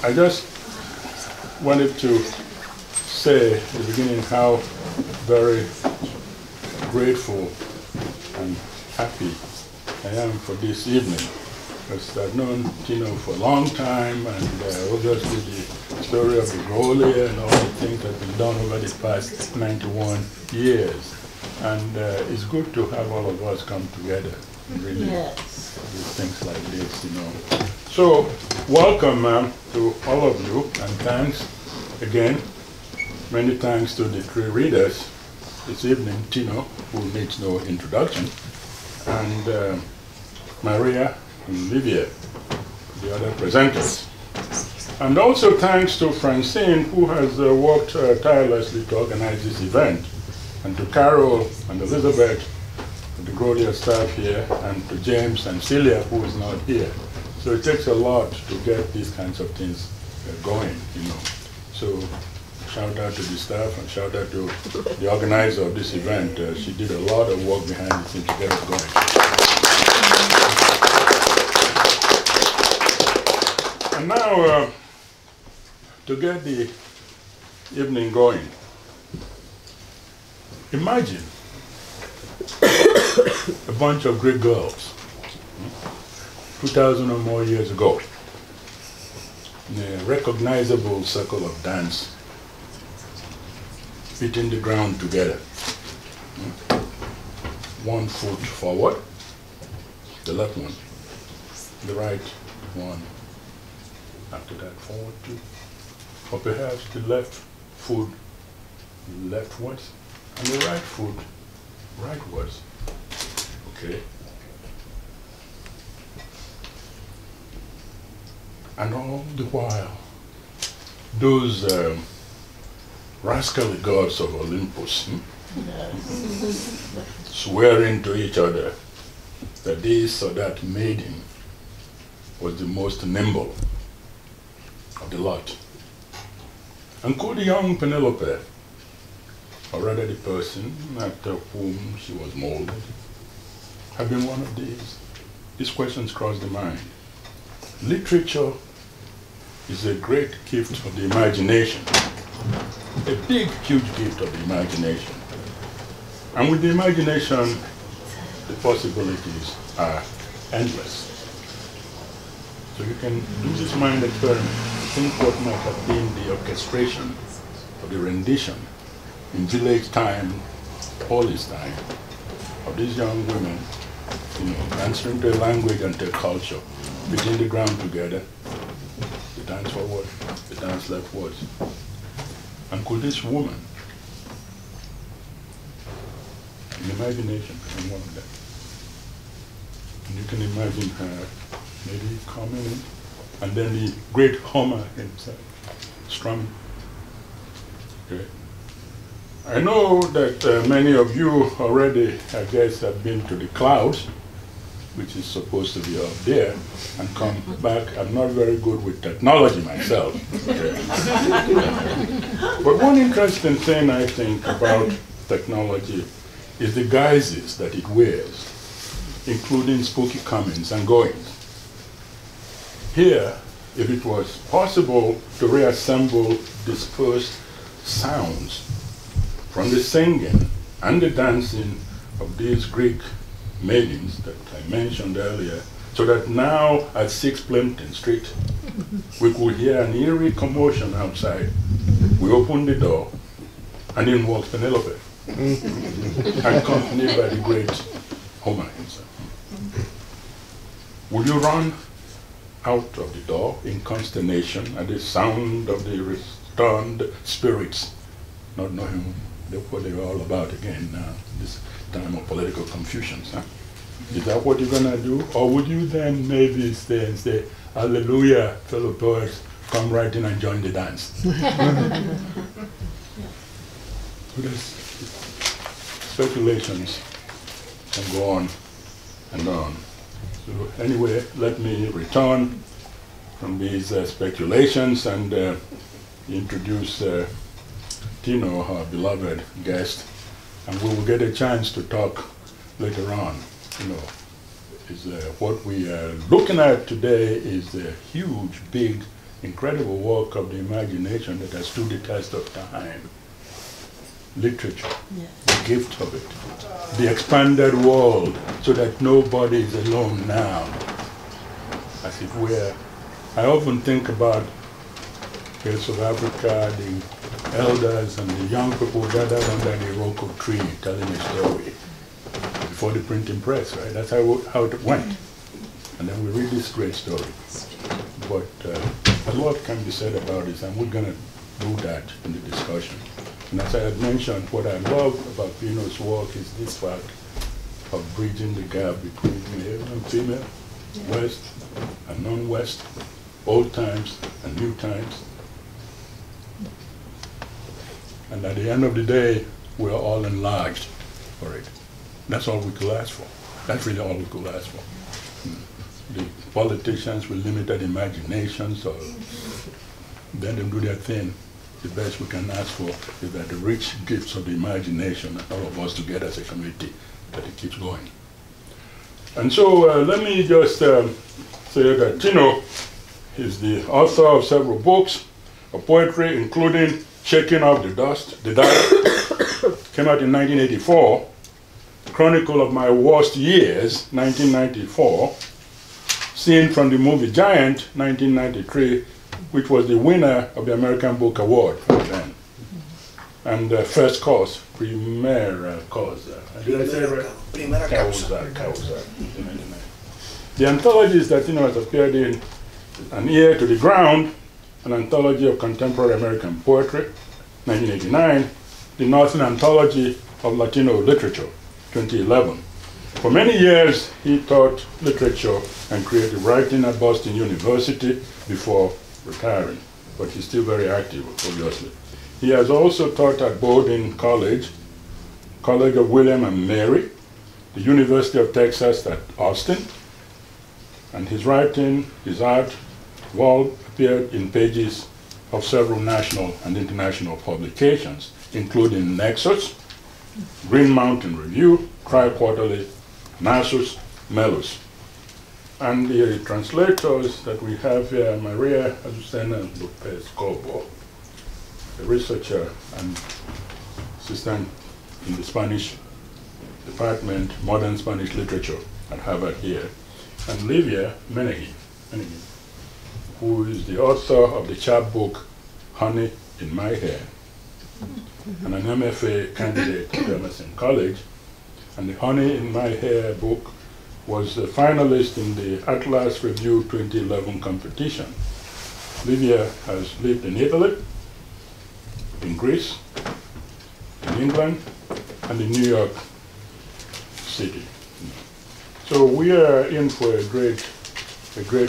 I just wanted to say at the beginning how very grateful and happy I am for this evening. Because I've known Tino for a long time, and obviously the story of the Grolier and all the things that have been done over the past 91 years. And it's good to have all of us come together, really, do things like this, you know. So, welcome to all of you, and thanks again. Many thanks to the three readers this evening, Tino, who needs no introduction, and Maria and Livia, the other presenters. And also thanks to Francine, who has worked tirelessly to organize this event, and to Carol and Elizabeth, and the Grolier staff here, and to James and Celia, who is not here. So it takes a lot to get these kinds of things going, you know. So shout out to the staff and shout out to the organizer of this event. She did a lot of work behind the scenes to get it going. And now, to get the evening going, imagine a bunch of Greek girls, 2,000 or more years ago, in a recognizable circle of dance, hitting the ground together. 1 foot forward, the left one, the right one, after that forward 2, or perhaps the left foot leftwards, and the right foot rightwards. Okay. And all the while, those rascally gods of Olympus swearing to each other that this or that maiden was the most nimble of the lot. And could young Penelope, or rather the person after whom she was molded, have been one of these? These questions cross the mind. Literature is a great gift of the imagination, a big, huge gift of the imagination. And with the imagination, the possibilities are endless. So you can do this mind experiment. Think what might have been the orchestration or the rendition in village time, polis time, of these young women, you know, answering to a language and to a culture, beating the ground together, the dance forward, the dance leftwards. And could this woman, in imagination, become one of them? And you can imagine her maybe coming in, and then the great Homer himself, strumming. Okay. I know that many of you already, I guess, have been to the clouds, which is supposed to be up there, and come back. I'm not very good with technology myself. Okay. But one interesting thing I think about technology is the guises that it wears, including spooky comings and goings. Here, if it was possible to reassemble dispersed sounds from the singing and the dancing of these Greek maidens that I mentioned earlier, so that now at 6 Plimpton Street, we could hear an eerie commotion outside. We opened the door, and in walks Penelope, accompanied by the great Homer himself. Would you run out of the door in consternation at the sound of the returned spirits, not knowing what they were all about again now, this time of political confusions? Huh? Is that what you're going to do? Or would you then maybe stay and say, hallelujah, fellow poets, come right in and join the dance? So there's speculations can go on and on. So anyway, let me return from these speculations and introduce Tino, our beloved guest, and we will get a chance to talk later on. You know, what we are looking at today is a huge, big incredible work of the imagination that has stood the test of time. Literature, the gift of it, the expanded world, so that nobody is alone now, as it were. I often think about Hills of Africa, the elders and the young people gathered under the Iroko tree telling a story before the printing press, right? That's how it went. And then we read this great story. But a lot can be said about this, and we're going to do that in the discussion. And as I had mentioned, what I love about Tino's work is this fact of bridging the gap between male and female, West and non-West, old times and new times. And at the end of the day, we're all enlarged for it. That's all we could ask for. That's really all we could ask for. The politicians with limited imaginations, or let them do their thing. The best we can ask for is that the rich gifts of the imagination, and all of us together as a community, that it keeps going. And so let me just say that Tino is the author of several books of poetry, including Shaking Off the Dust. The Dust came out in 1984. Chronicle of My Worst Years, 1994. Scene from the movie Giant, 1993, which was the winner of the American Book Award back then. And first cause, Primera Causa. Did I say it right? Primera Causa. The anthologies that Tino has appeared in: An Ear to the Ground, an anthology of contemporary American poetry, 1989, the Northern Anthology of Latino Literature, 2011. For many years, he taught literature and creative writing at Boston University before retiring, but he's still very active, obviously. He has also taught at Bowdoin College, College of William and Mary, the University of Texas at Austin, and his writing, his art, have all appeared in pages of several national and international publications, including Nexus, Green Mountain Review, Tri-Quarterly, Nasus, Melus. And the translators that we have here, Maria Azucena Lopez Cobo, a researcher and assistant in the Spanish department, Modern Spanish Literature at Harvard here, and Livia Meneghin, who is the author of the chapbook Honey in My Hair, and an MFA candidate at Emerson College. And the Honey in My Hair book was a finalist in the Atlas Review 2011 competition. Livia has lived in Italy, in Greece, in England, and in New York City. So we are in for a great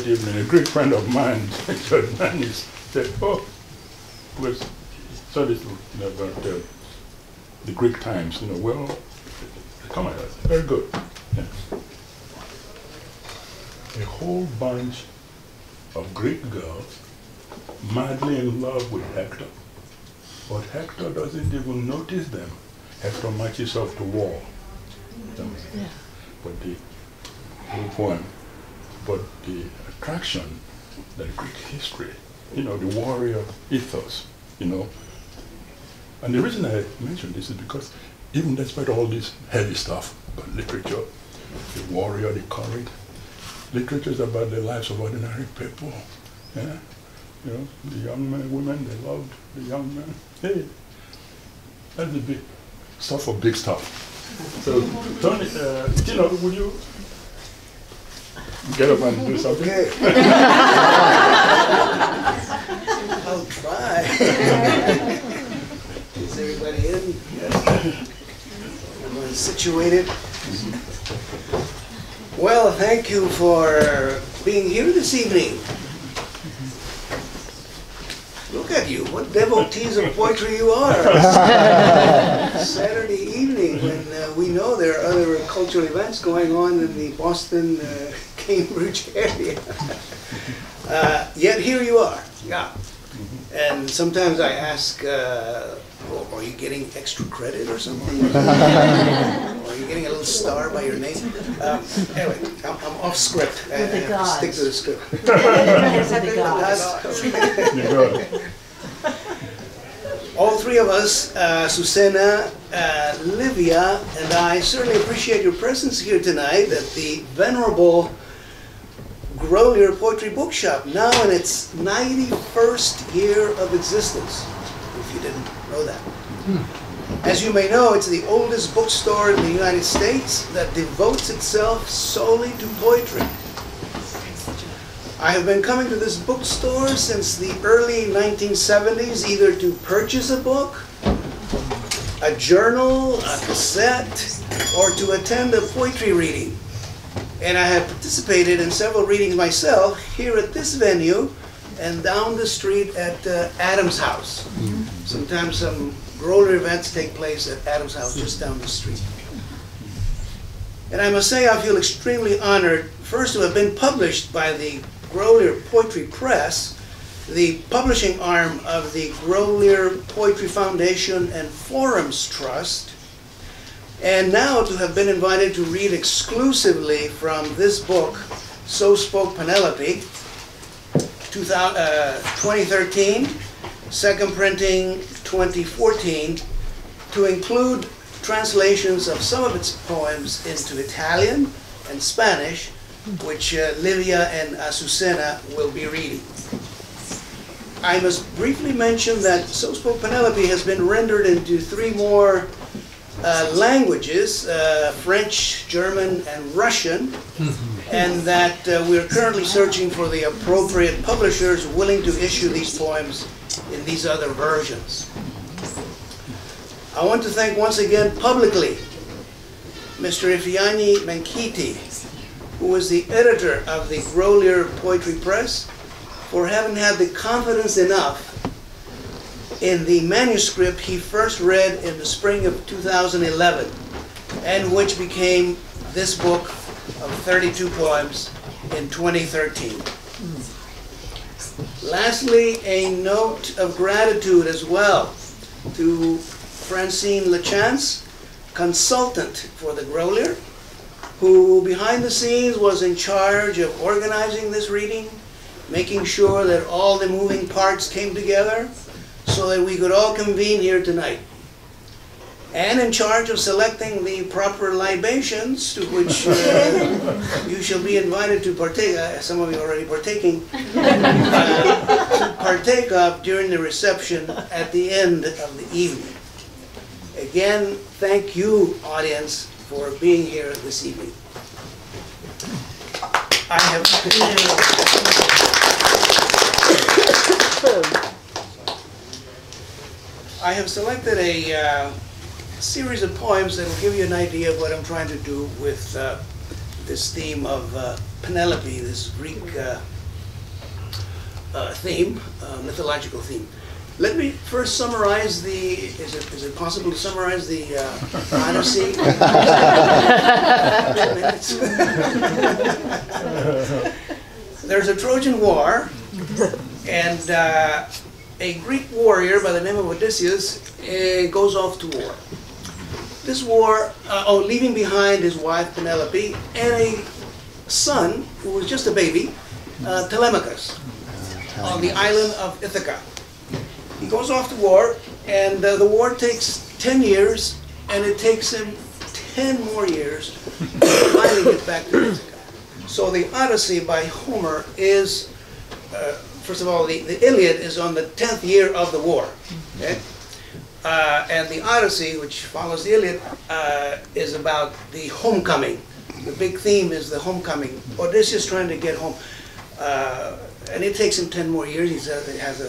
evening. A great friend of mine, George Manis, said, "Oh, was so this about the Greek times, well, come on, very good." Yeah. A whole bunch of Greek girls madly in love with Hector, but Hector doesn't even notice them. Hector marches off the wall. Yeah. But the whole poem, but the attraction, the Greek history, the warrior ethos, And the reason I mention this is because even despite all this heavy stuff about literature, the warrior, the courage, literature is about the lives of ordinary people. Yeah? The young men, women, they loved the young men. Hey, that's the big stuff for big stuff. So, Tony, Tino, would you get up and do something? Okay. I'll try. Is everybody in? Yes. Everyone's situated? Well, thank you for being here this evening. Look at you, what devotees of poetry you are. Saturday evening when we know there are other cultural events going on in the Boston, Cambridge area. Yet here you are, yeah. And sometimes I ask, are you getting extra credit or something? Are you getting having a little star by your name. Anyway, I'm off script. I have to stick to the script. All three of us, Susana, Livia, and I certainly appreciate your presence here tonight at the venerable Grolier Poetry Bookshop, now in its 91st year of existence, if you didn't know that. As you may know, it's the oldest bookstore in the United States that devotes itself solely to poetry. I have been coming to this bookstore since the early 1970s, either to purchase a book, a journal, a cassette, or to attend a poetry reading. And I have participated in several readings myself here at this venue and down the street at Adam's house. Sometimes some Grolier events take place at Adam's house just down the street. And I must say I feel extremely honored, first to have been published by the Grolier Poetry Press, the publishing arm of the Grolier Poetry Foundation and Forums Trust, and now to have been invited to read exclusively from this book, So Spoke Penelope, 2013, second printing 2014, to include translations of some of its poems into Italian and Spanish, which Livia and Azucena will be reading. I must briefly mention that So Spoke Penelope has been rendered into 3 more languages, French, German, and Russian, and that we're currently searching for the appropriate publishers willing to issue these poems in these other versions. I want to thank once again publicly Mr. Ifeanyi Menkiti, who was the editor of the Grolier Poetry Press, for having had the confidence enough in the manuscript he first read in the spring of 2011, and which became this book of 32 poems in 2013. Lastly, a note of gratitude as well to Francine Lachance, consultant for the Grolier, who behind the scenes was in charge of organizing this reading, making sure that all the moving parts came together so that we could all convene here tonight. And in charge of selecting the proper libations to which you shall be invited to partake, some of you are already partaking, to partake of during the reception at the end of the evening. Again, thank you, audience, for being here this evening. I have selected a series of poems that will give you an idea of what I'm trying to do with this theme of Penelope, this Greek theme, mythological theme. Let me first summarize the, is it possible to summarize the Odyssey? There's a Trojan War, and a Greek warrior by the name of Odysseus goes off to war. This war, leaving behind his wife Penelope and a son who was just a baby, Telemachus, on the island of Ithaca. He goes off to war, and the war takes 10 years, and it takes him 10 more years to finally get back to Ithaca. So the Odyssey by Homer is, first of all, the Iliad is on the 10th year of the war. Okay? And the Odyssey, which follows the Iliad, is about the homecoming. The big theme is the homecoming. Odysseus trying to get home. And it takes him 10 more years. He has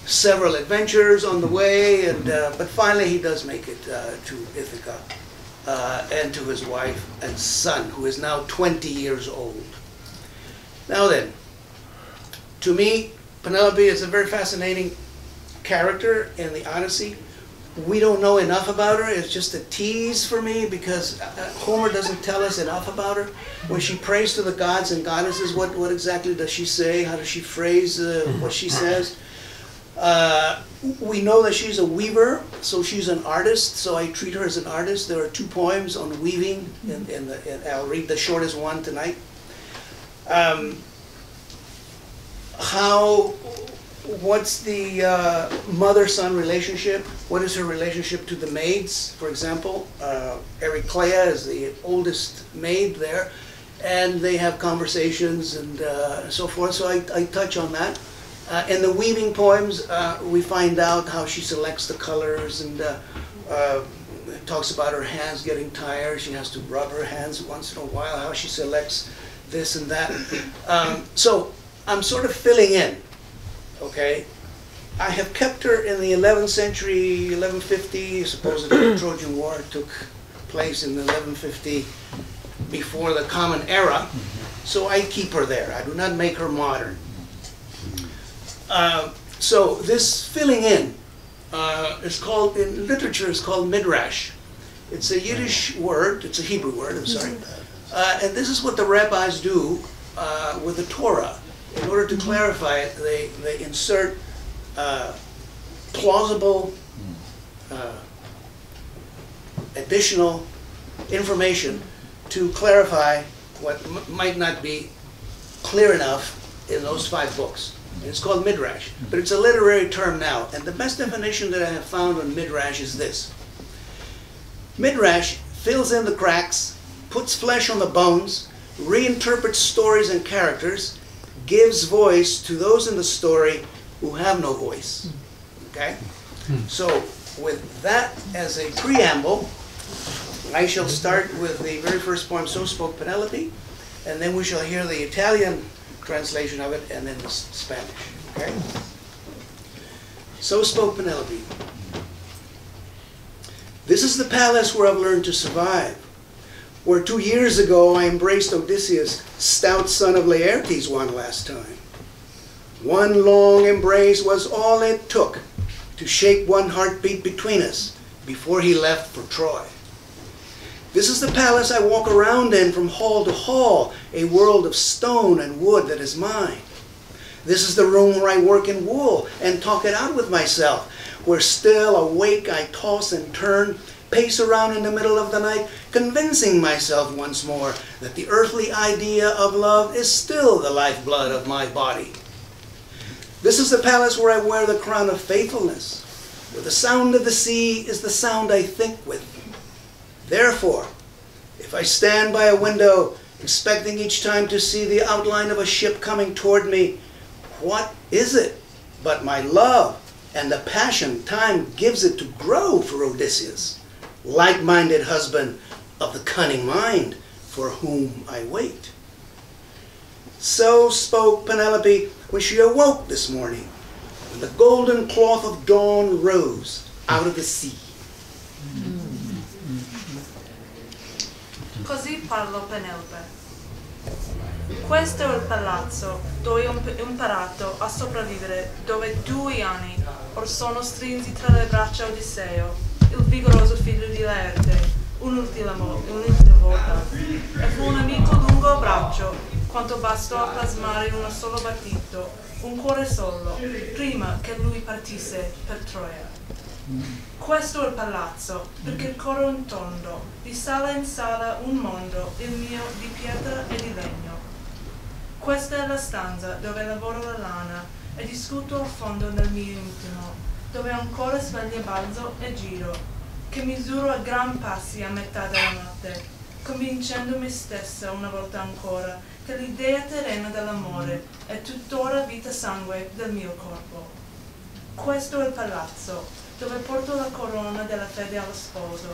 several adventures on the way, and but finally he does make it to Ithaca and to his wife and son, who is now 20 years old. Now then, to me, Penelope is a very fascinating character in the Odyssey. We don't know enough about her. It's just a tease for me because Homer doesn't tell us enough about her. When she prays to the gods and goddesses, what exactly does she say? How does she phrase what she says? We know that she's a weaver, so she's an artist, so I treat her as an artist. There are 2 poems on weaving, and I'll read the shortest one tonight. What's the mother-son relationship? What is her relationship to the maids, for example? Ericlea is the oldest maid there, and they have conversations and so forth, so I touch on that. In the weaving poems, we find out how she selects the colors and talks about her hands getting tired. She has to rub her hands once in a while, how she selects this and that. So I'm sort of filling in, okay? I have kept her in the 11th century, 1150, supposedly the Trojan War took place in 1150 before the Common Era, so I keep her there. I do not make her modern. So this filling in is called, in literature, is called midrash. It's a Yiddish word, it's a Hebrew word, I'm sorry. And this is what the rabbis do with the Torah. In order to clarify it, they insert plausible additional information to clarify what might not be clear enough in those 5 books. And it's called midrash, but it's a literary term now. And the best definition that I have found on midrash is this. Midrash fills in the cracks, puts flesh on the bones, reinterprets stories and characters, gives voice to those in the story who have no voice. Okay? So with that as a preamble, I shall start with the very first poem, So Spoke Penelope, and then we shall hear the Italian translation of it, and then the Spanish. Okay? So Spoke Penelope. This is the palace where I've learned to survive, where 2 years ago I embraced Odysseus, stout son of Laertes, one last time. One long embrace was all it took to shake one heartbeat between us before he left for Troy. This is the palace I walk around in from hall to hall, a world of stone and wood that is mine. This is the room where I work in wool and talk it out with myself, where still awake I toss and turn, pace around in the middle of the night, convincing myself once more that the earthly idea of love is still the lifeblood of my body. This is the palace where I wear the crown of faithfulness, where the sound of the sea is the sound I think with. Therefore, if I stand by a window, expecting each time to see the outline of a ship coming toward me, what is it but my love and the passion time gives it to grow for Odysseus, like-minded husband of the cunning mind for whom I wait? So spoke Penelope when she awoke this morning, when the golden cloth of dawn rose out of the sea. Così parlò Penelope. Questo è il palazzo dove ho imparato a sopravvivere, dove 2 anni or sono strinsi tra le braccia Odisseo, il vigoroso figlio di Laerte, un'ultima volta, e fu un amico lungo a braccio, quanto bastò a plasmare in un solo battito, un cuore solo, prima che lui partisse per Troia. Questo è il palazzo, perché il coro in tondo, di sala in sala un mondo, il mio di pietra e di legno. Questa è la stanza dove lavoro la lana e discuto a fondo nel mio intimo, dove ancora sveglia balzo e giro, che misuro a gran passi a metà della notte, convincendo me stessa una volta ancora che l'idea terrena dell'amore è tuttora vita sangue del mio corpo. Questo è il palazzo, dove porto la corona della fede allo sposo,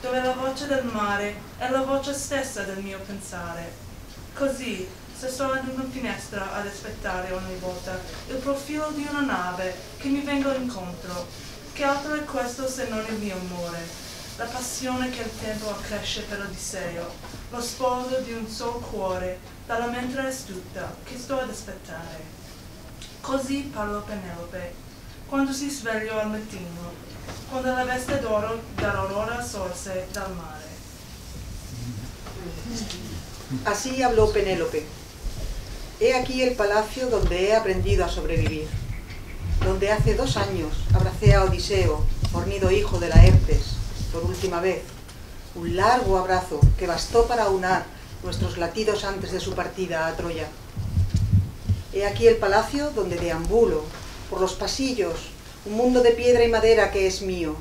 dove la voce del mare è la voce stessa del mio pensare. Così, se sto ad una finestra ad aspettare ogni volta il profilo di una nave che mi venga incontro, che altro è questo se non il mio amore, la passione che il tempo accresce per Odisseo, lo sposo di un sol cuore, dalla mente astuta che sto ad aspettare. Così parlò Penelope, quando si svegliò al mattino, quando la veste d'oro dall'aurora sorse dal mare. Así habló Penélope. He aquí el palacio donde he aprendido a sobrevivir. donde hace 2 años abracé a Odiseo, fornido hijo de Laertes, por última vez. Un largo abrazo que bastó para aunar nuestros latidos antes de su partida a Troya. He aquí el palacio donde deambulo, por los pasillos, un mundo de piedra y madera que es mío.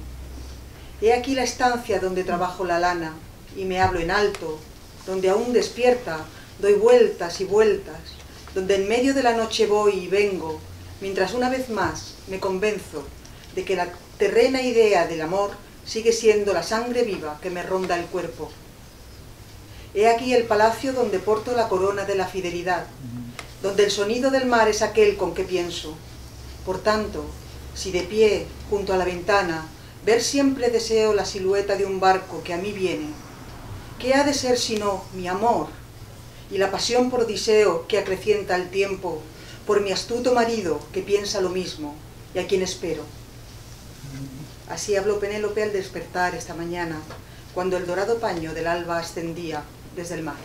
He aquí la estancia donde trabajo la lana, y me hablo en alto, donde aún despierta, doy vueltas y vueltas, donde en medio de la noche voy y vengo, mientras una vez más me convenzo de que la terrena idea del amor sigue siendo la sangre viva que me ronda el cuerpo. He aquí el palacio donde porto la corona de la fidelidad, donde el sonido del mar es aquel con que pienso. Por tanto, si de pie, junto a la ventana, ver siempre deseo la silueta de un barco que a mí viene, ¿qué ha de ser sino mi amor y la pasión por Odiseo que acrecienta el tiempo, por mi astuto marido que piensa lo mismo y a quien espero? Así habló Penélope al despertar esta mañana, cuando el dorado paño del alba ascendía desde el mar.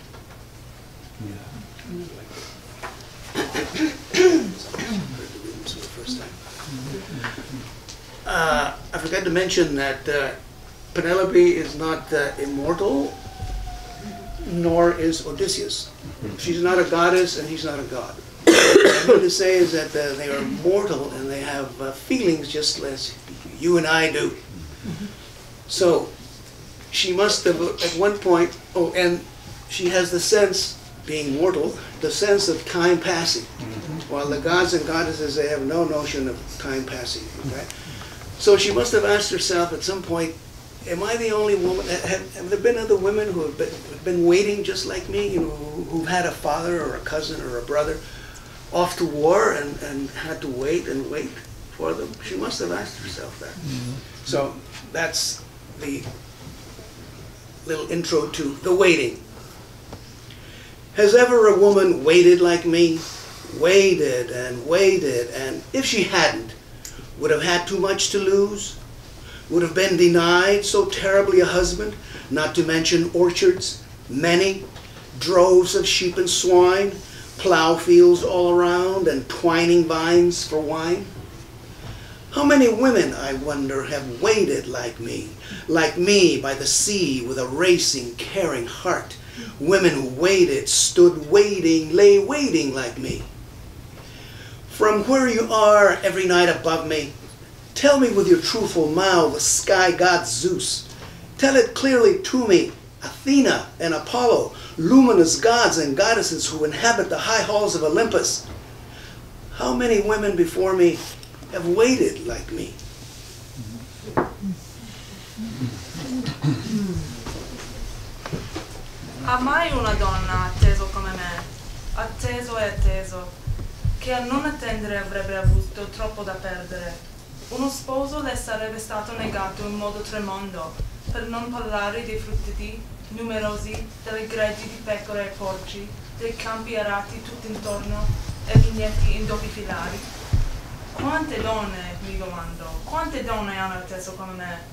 I forgot to mention that Penelope is not immortal, nor is Odysseus. She's not a goddess and he's not a god. What I mean to say is that they are mortal and they have feelings just as you and I do. So she must have at one point, oh, and she has the sense, being mortal, the sense of time passing. While the gods and goddesses, they have no notion of time passing. Okay? So she must have asked herself at some point, am I the only woman? Have there been other women who have been waiting just like me, you know, who've had a father or a cousin or a brother off to war and had to wait and wait for them? She must have asked herself that. So that's the little intro to the waiting. Has ever a woman waited like me? Waited, and if she hadn't, would have had too much to lose? Would have been denied so terribly a husband, not to mention orchards, many, droves of sheep and swine, plow fields all around, and twining vines for wine? How many women, I wonder, have waited like me by the sea with a racing, caring heart? Women who waited, stood waiting, lay waiting like me. From where you are every night above me, tell me with your truthful mouth, the sky god Zeus. Tell it clearly to me, Athena and Apollo, luminous gods and goddesses who inhabit the high halls of Olympus. How many women before me have waited like me? Ha mai una donna atteso come me, atteso e atteso, che a non attendere avrebbe avuto troppo da perdere? Uno sposo le sarebbe stato negato in modo tremondo, per non parlare dei frutti numerosi, delle greggi di pecore e porci, dei campi arati tutt'intorno e vigneti in doppi filari. Quante donne, mi domando, quante donne hanno atteso come me?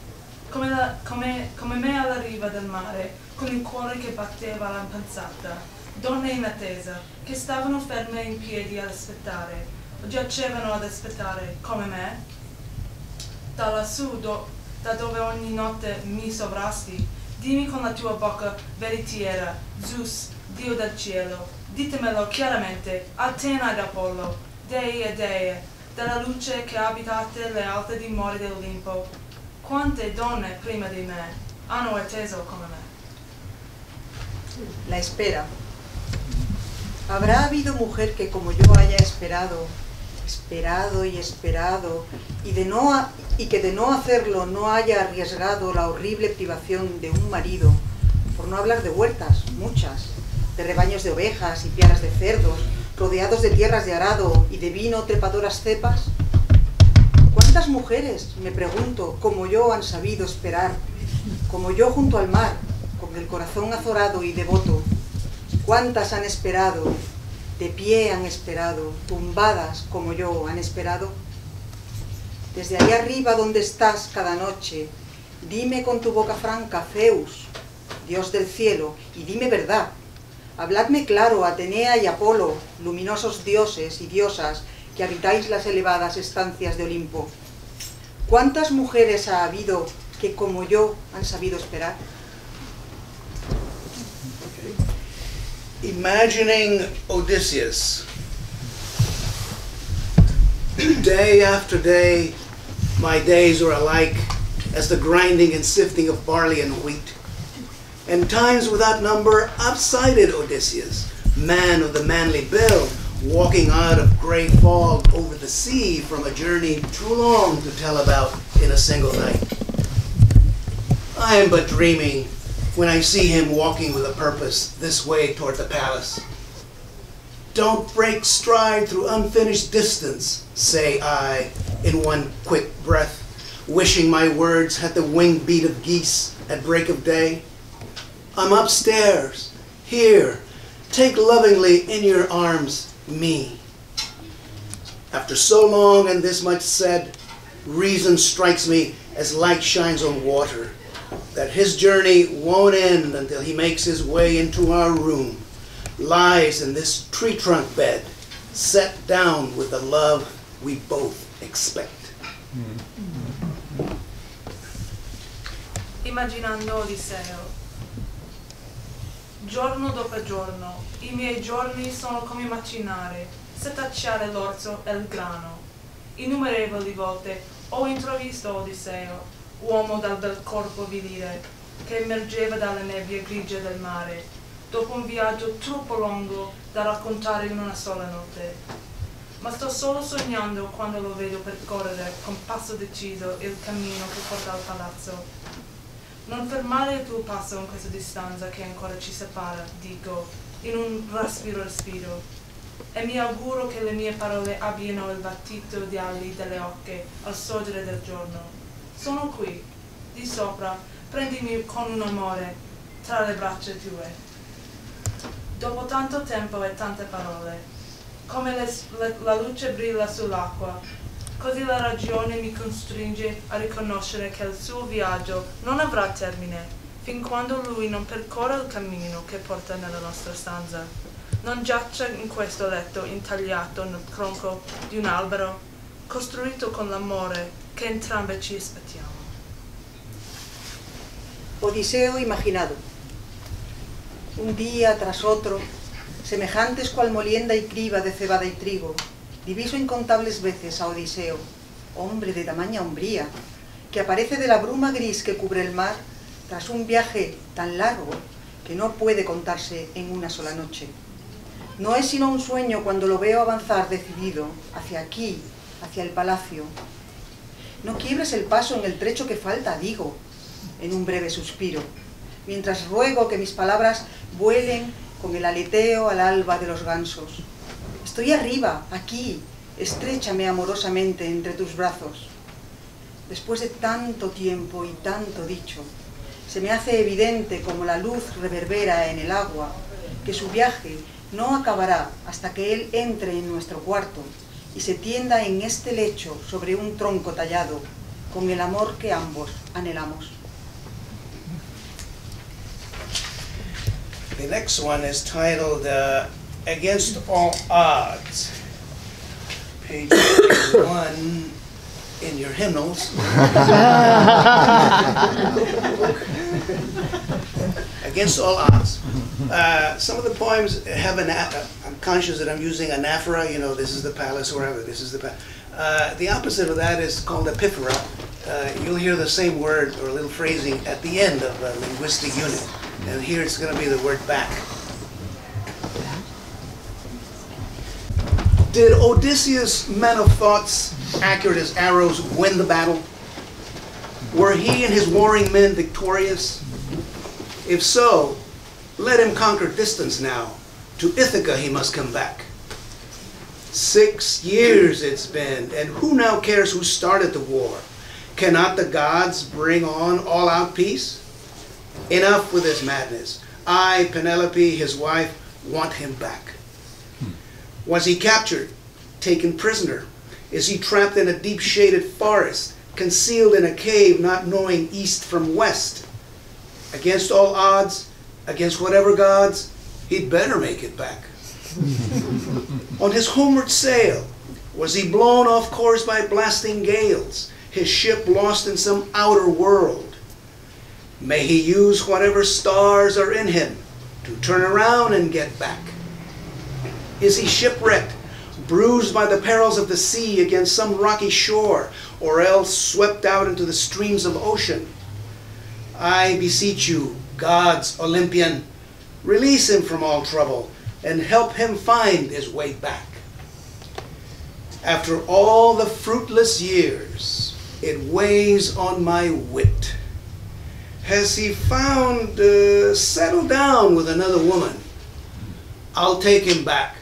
Come me alla riva del mare, con il cuore che batteva all'impazzata, donne in attesa, che stavano ferme in piedi ad aspettare, o giacevano ad aspettare, come me? Da lassù, da dove ogni notte mi sovrasti, dimmi con la tua bocca veritiera, Zeus, Dio del cielo, ditemelo chiaramente, Atena ed Apollo, dei e dee, della luce che abitate le alte dimore dell'Olimpo, quante donne prima di me hanno atteso come me? La espera. ¿Habrá habido mujer que como yo haya esperado, esperado y esperado, y que de no hacerlo no haya arriesgado la horrible privación de un marido, por no hablar de huertas, muchas, de rebaños de ovejas y piaras de cerdos, rodeados de tierras de arado y de vino trepadoras cepas? ¿Cuántas mujeres, me pregunto, como yo han sabido esperar, como yo junto al mar, con el corazón azorado y devoto? ¿Cuántas han esperado, de pie han esperado, tumbadas como yo han esperado? Desde allá arriba donde estás cada noche, dime con tu boca franca, Zeus, Dios del cielo, y dime verdad. Habladme claro, Atenea y Apolo, luminosos dioses y diosas, que habitáis las elevadas estancias de Olimpo. ¿Cuántas mujeres ha habido que como yo han sabido esperar? Imagining Odysseus. Day after day, my days are alike as the grinding and sifting of barley and wheat. And times without number I've sighted Odysseus, man of the manly build, walking out of grey fog over the sea from a journey too long to tell about in a single night. I am but dreaming when I see him walking with a purpose this way toward the palace. Don't break stride through unfinished distance, say I, in one quick breath, wishing my words had the winged beat of geese at break of day. I'm upstairs, here, take lovingly in your arms me. After so long and this much said, reason strikes me as light shines on water, that his journey won't end until he makes his way into our room, lies in this tree trunk bed, set down with the love we both expect. Immaginando Odisseo. Giorno dopo giorno, i miei giorni sono come macinare, setacciare l'orzo e il grano. Innumerevoli volte ho intravisto Odisseo, uomo dal bel corpo virile, che emergeva dalle nebbie grigie del mare, dopo un viaggio troppo lungo da raccontare in una sola notte. Ma sto solo sognando quando lo vedo percorrere con passo deciso il cammino che porta al palazzo. Non fermare il tuo passo in questa distanza che ancora ci separa, dico, in un respiro, e mi auguro che le mie parole abbiano il battito di ali delle oche al sorgere del giorno. Sono qui, di sopra, prendimi con un amore tra le braccia tue. Dopo tanto tempo e tante parole, come la luce brilla sull'acqua, così la ragione mi costringe a riconoscere che il suo viaggio non avrà termine fin quando lui non percorra il cammino che porta nella nostra stanza, non giaccia in questo letto intagliato nel tronco di un albero, costruito con l'amore che entrambe ci aspettiamo. Odiseo imaginado. Un día tras otro, semejantes cual molienda y criba de cebada y trigo, diviso incontables veces a Odiseo, hombre de tamaña hombría, que aparece de la bruma gris que cubre el mar tras un viaje tan largo que no puede contarse en una sola noche. No es sino un sueño cuando lo veo avanzar decidido hacia aquí, hacia el palacio. No quiebres el paso en el trecho que falta, digo, en un breve suspiro, mientras ruego que mis palabras vuelen con el aleteo al alba de los gansos. Estoy arriba, aquí, estréchame amorosamente entre tus brazos. Después de tanto tiempo y tanto dicho, se me hace evidente como la luz reverbera en el agua, que su viaje no acabará hasta que él entre en nuestro cuarto y se tienda en este lecho sobre un tronco tallado, con el amor que ambos anhelamos. The next one is titled Against All Odds. Page 1 in your hymnals. Against All Odds. Some of the poems have I'm conscious that I'm using anaphora, you know, this is the palace, wherever, this is the palace. The opposite of that is called epiphora. You'll hear the same word or a little phrasing at the end of a linguistic unit. And here it's going to be the word back. Did Odysseus, men of thoughts, accurate as arrows, win the battle? Were he and his warring men victorious? If so, let him conquer distance now. To Ithaca he must come back. 6 years it's been, and who now cares who started the war? Cannot the gods bring on all-out peace? Enough with his madness. I, Penelope, his wife, want him back. Was he captured, taken prisoner? Is he trapped in a deep shaded forest, concealed in a cave, not knowing east from west? Against all odds, against whatever gods, he'd better make it back. On his homeward sail, Was he blown off course by blasting gales, his ship lost in some outer world? May he use whatever stars are in him to turn around and get back. Is he shipwrecked, bruised by the perils of the sea against some rocky shore, or else swept out into the streams of ocean? I beseech you, God's Olympian, release him from all trouble and help him find his way back. After all the fruitless years, it weighs on my wit. Has he found, settled down with another woman? I'll take him back.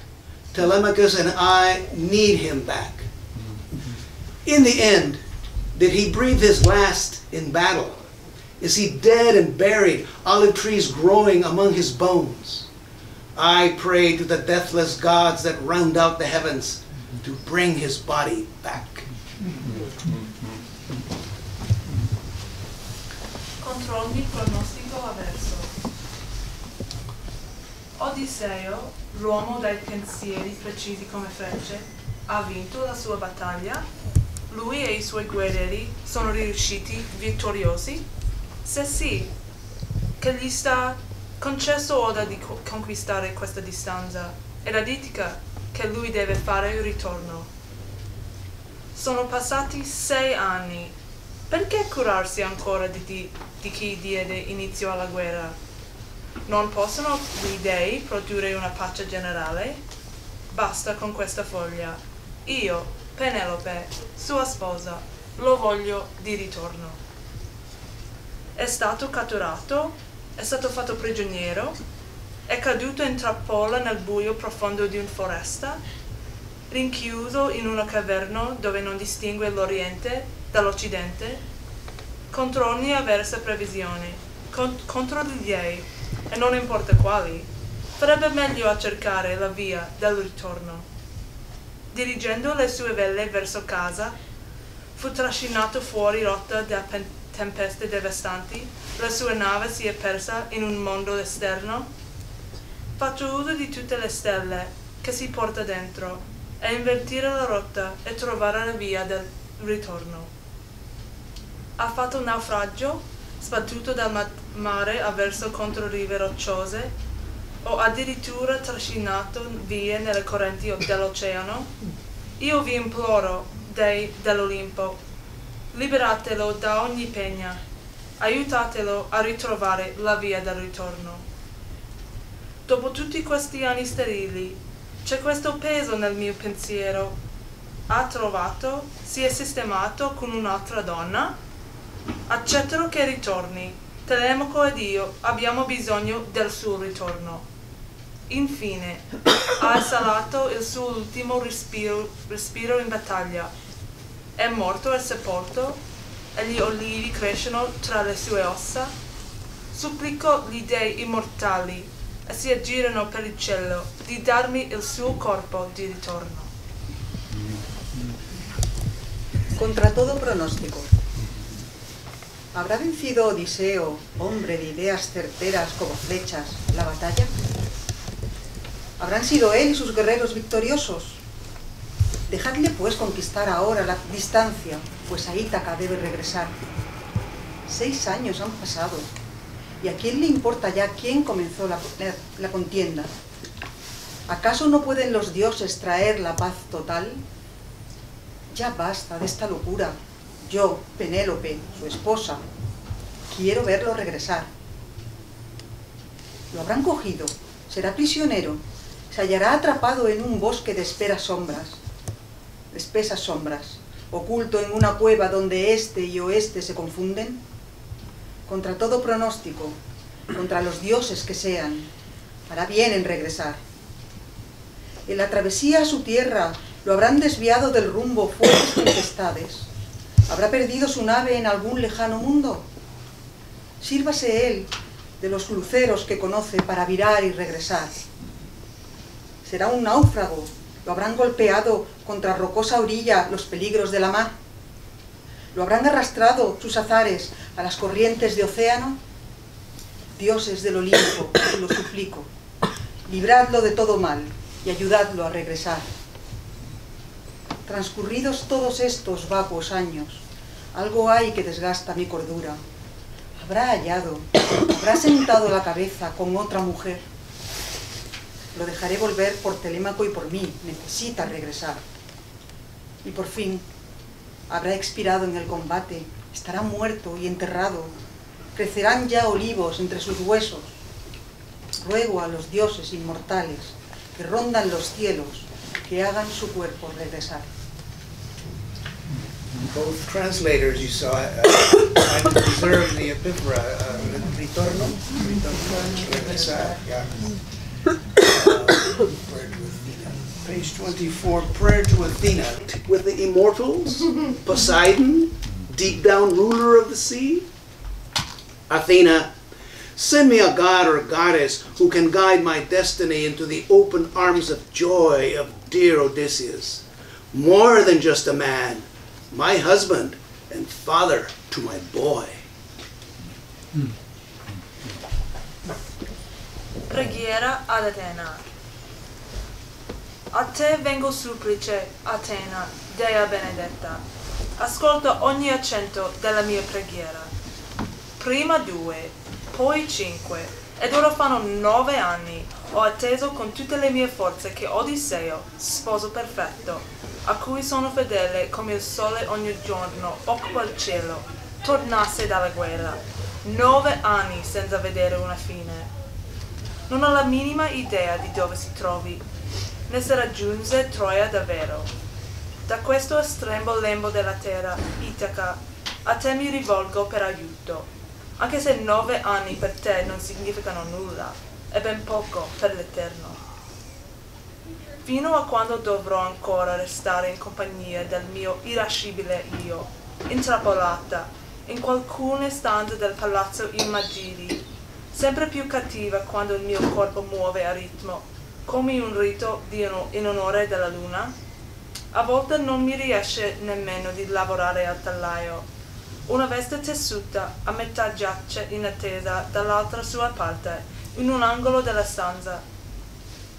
Telemachus and I need him back. In the end, did he breathe his last in battle? Is he dead and buried, olive trees growing among his bones? I pray to the deathless gods that round out the heavens to bring his body back. Contro ogni pronostico avverso. Odisseo, l'uomo dai pensieri precisi come frecce, ha vinto la sua battaglia? Lui e i suoi guerrieri sono riusciti vittoriosi? Se sì, che gli sta concesso ora di conquistare questa distanza e radica che lui deve fare il ritorno. Sono passati 6 anni. Perché curarsi ancora di chi diede inizio alla guerra? Non possono gli dei produrre una pace generale? Basta con questa foglia. Io, Penelope, sua sposa, lo voglio di ritorno. È stato catturato? È stato fatto prigioniero? È caduto in trappola nel buio profondo di una foresta? Rinchiuso in una caverna dove non distingue l'Oriente dall'Occidente? Contro ogni avversa previsione, contro gli dei, e non importa quali, farebbe meglio a cercare la via del ritorno. Dirigendo le sue vele verso casa, fu trascinato fuori rotta da tempeste devastanti, la sua nave si è persa in un mondo esterno. Faccio uso di tutte le stelle che si porta dentro e invertire la rotta e trovare la via del ritorno. Ha fatto naufragio, sbattuto dal mare avverso contro rive rocciose, o addirittura trascinato via nelle correnti dell'oceano? Io vi imploro, dei dell'Olimpo, liberatelo da ogni pena, aiutatelo a ritrovare la via del ritorno. Dopo tutti questi anni sterili, c'è questo peso nel mio pensiero. Ha trovato, si è sistemato con un'altra donna? Accetterò che ritorni. Telemaco ed io abbiamo bisogno del suo ritorno. Infine, ha esalato il suo ultimo respiro in battaglia. È morto e sepolto, e gli olivi crescono tra le sue ossa. Supplico gli dei immortali, e si aggirano per il cielo, di darmi il suo corpo di ritorno. Contra todo pronóstico. ¿Habrá vencido Odiseo, hombre de ideas certeras como flechas, la batalla? ¿Habrán sido él y sus guerreros victoriosos? Dejadle pues conquistar ahora la distancia, pues a Ítaca debe regresar. 6 años han pasado, ¿y a quién le importa ya quién comenzó la contienda? ¿Acaso no pueden los dioses traer la paz total? Ya basta de esta locura. Yo, Penélope, su esposa, quiero verlo regresar. Lo habrán cogido, será prisionero, se hallará atrapado en un bosque de espesas sombras, oculto en una cueva donde este y oeste se confunden. Contra todo pronóstico, contra los dioses que sean, hará bien en regresar. En la travesía a su tierra lo habrán desviado del rumbo fuertes tempestades. ¿Habrá perdido su nave en algún lejano mundo? Sírvase él de los luceros que conoce para virar y regresar. Será un náufrago, lo habrán golpeado contra rocosa orilla los peligros de la mar. ¿Lo habrán arrastrado sus azares a las corrientes de océano? Dioses del Olimpo, os lo suplico, libradlo de todo mal y ayudadlo a regresar. Transcurridos todos estos vacuos años, algo hay que desgasta mi cordura. Habrá hallado, habrá sentado la cabeza con otra mujer. Lo dejaré volver por Telémaco y por mí, necesita regresar. Y por fin, habrá expirado en el combate, estará muerto y enterrado. Crecerán ya olivos entre sus huesos. Ruego a los dioses inmortales que rondan los cielos que hagan su cuerpo regresar. Both translators, you saw, had preserved the epiphora, ritorno, regresar, yeah. Prayer to Athena. Page 24, Prayer to Athena. With the immortals, Poseidon, deep down ruler of the sea. Athena, send me a god or goddess who can guide my destiny into the open arms of joy of dear Odysseus. More than just a man, my husband and father to my boy. Preghiera ad Atena. A te vengo supplice, Atena, dea benedetta. Ascolta ogni accento della mia preghiera. Prima 2, poi 5, ed ora fanno 9 anni. Ho atteso con tutte le mie forze che Odisseo, sposo perfetto, a cui sono fedele come il sole ogni giorno occupa il cielo, tornasse dalla guerra. 9 anni senza vedere una fine. Non ho la minima idea di dove si trovi, né se raggiunse Troia davvero. Da questo estremo lembo della terra, Itaca, a te mi rivolgo per aiuto, anche se 9 anni per te non significano nulla, è ben poco per l'Eterno. Fino a quando dovrò ancora restare in compagnia del mio irascibile io, intrappolata in qualcuna stanza del palazzo Immagiri, sempre più cattiva quando il mio corpo muove a ritmo, come un rito in onore della luna? A volte non mi riesce nemmeno di lavorare al tallaio. Una veste tessuta a metà giace in attesa dall'altra sua parte, in un angolo della stanza.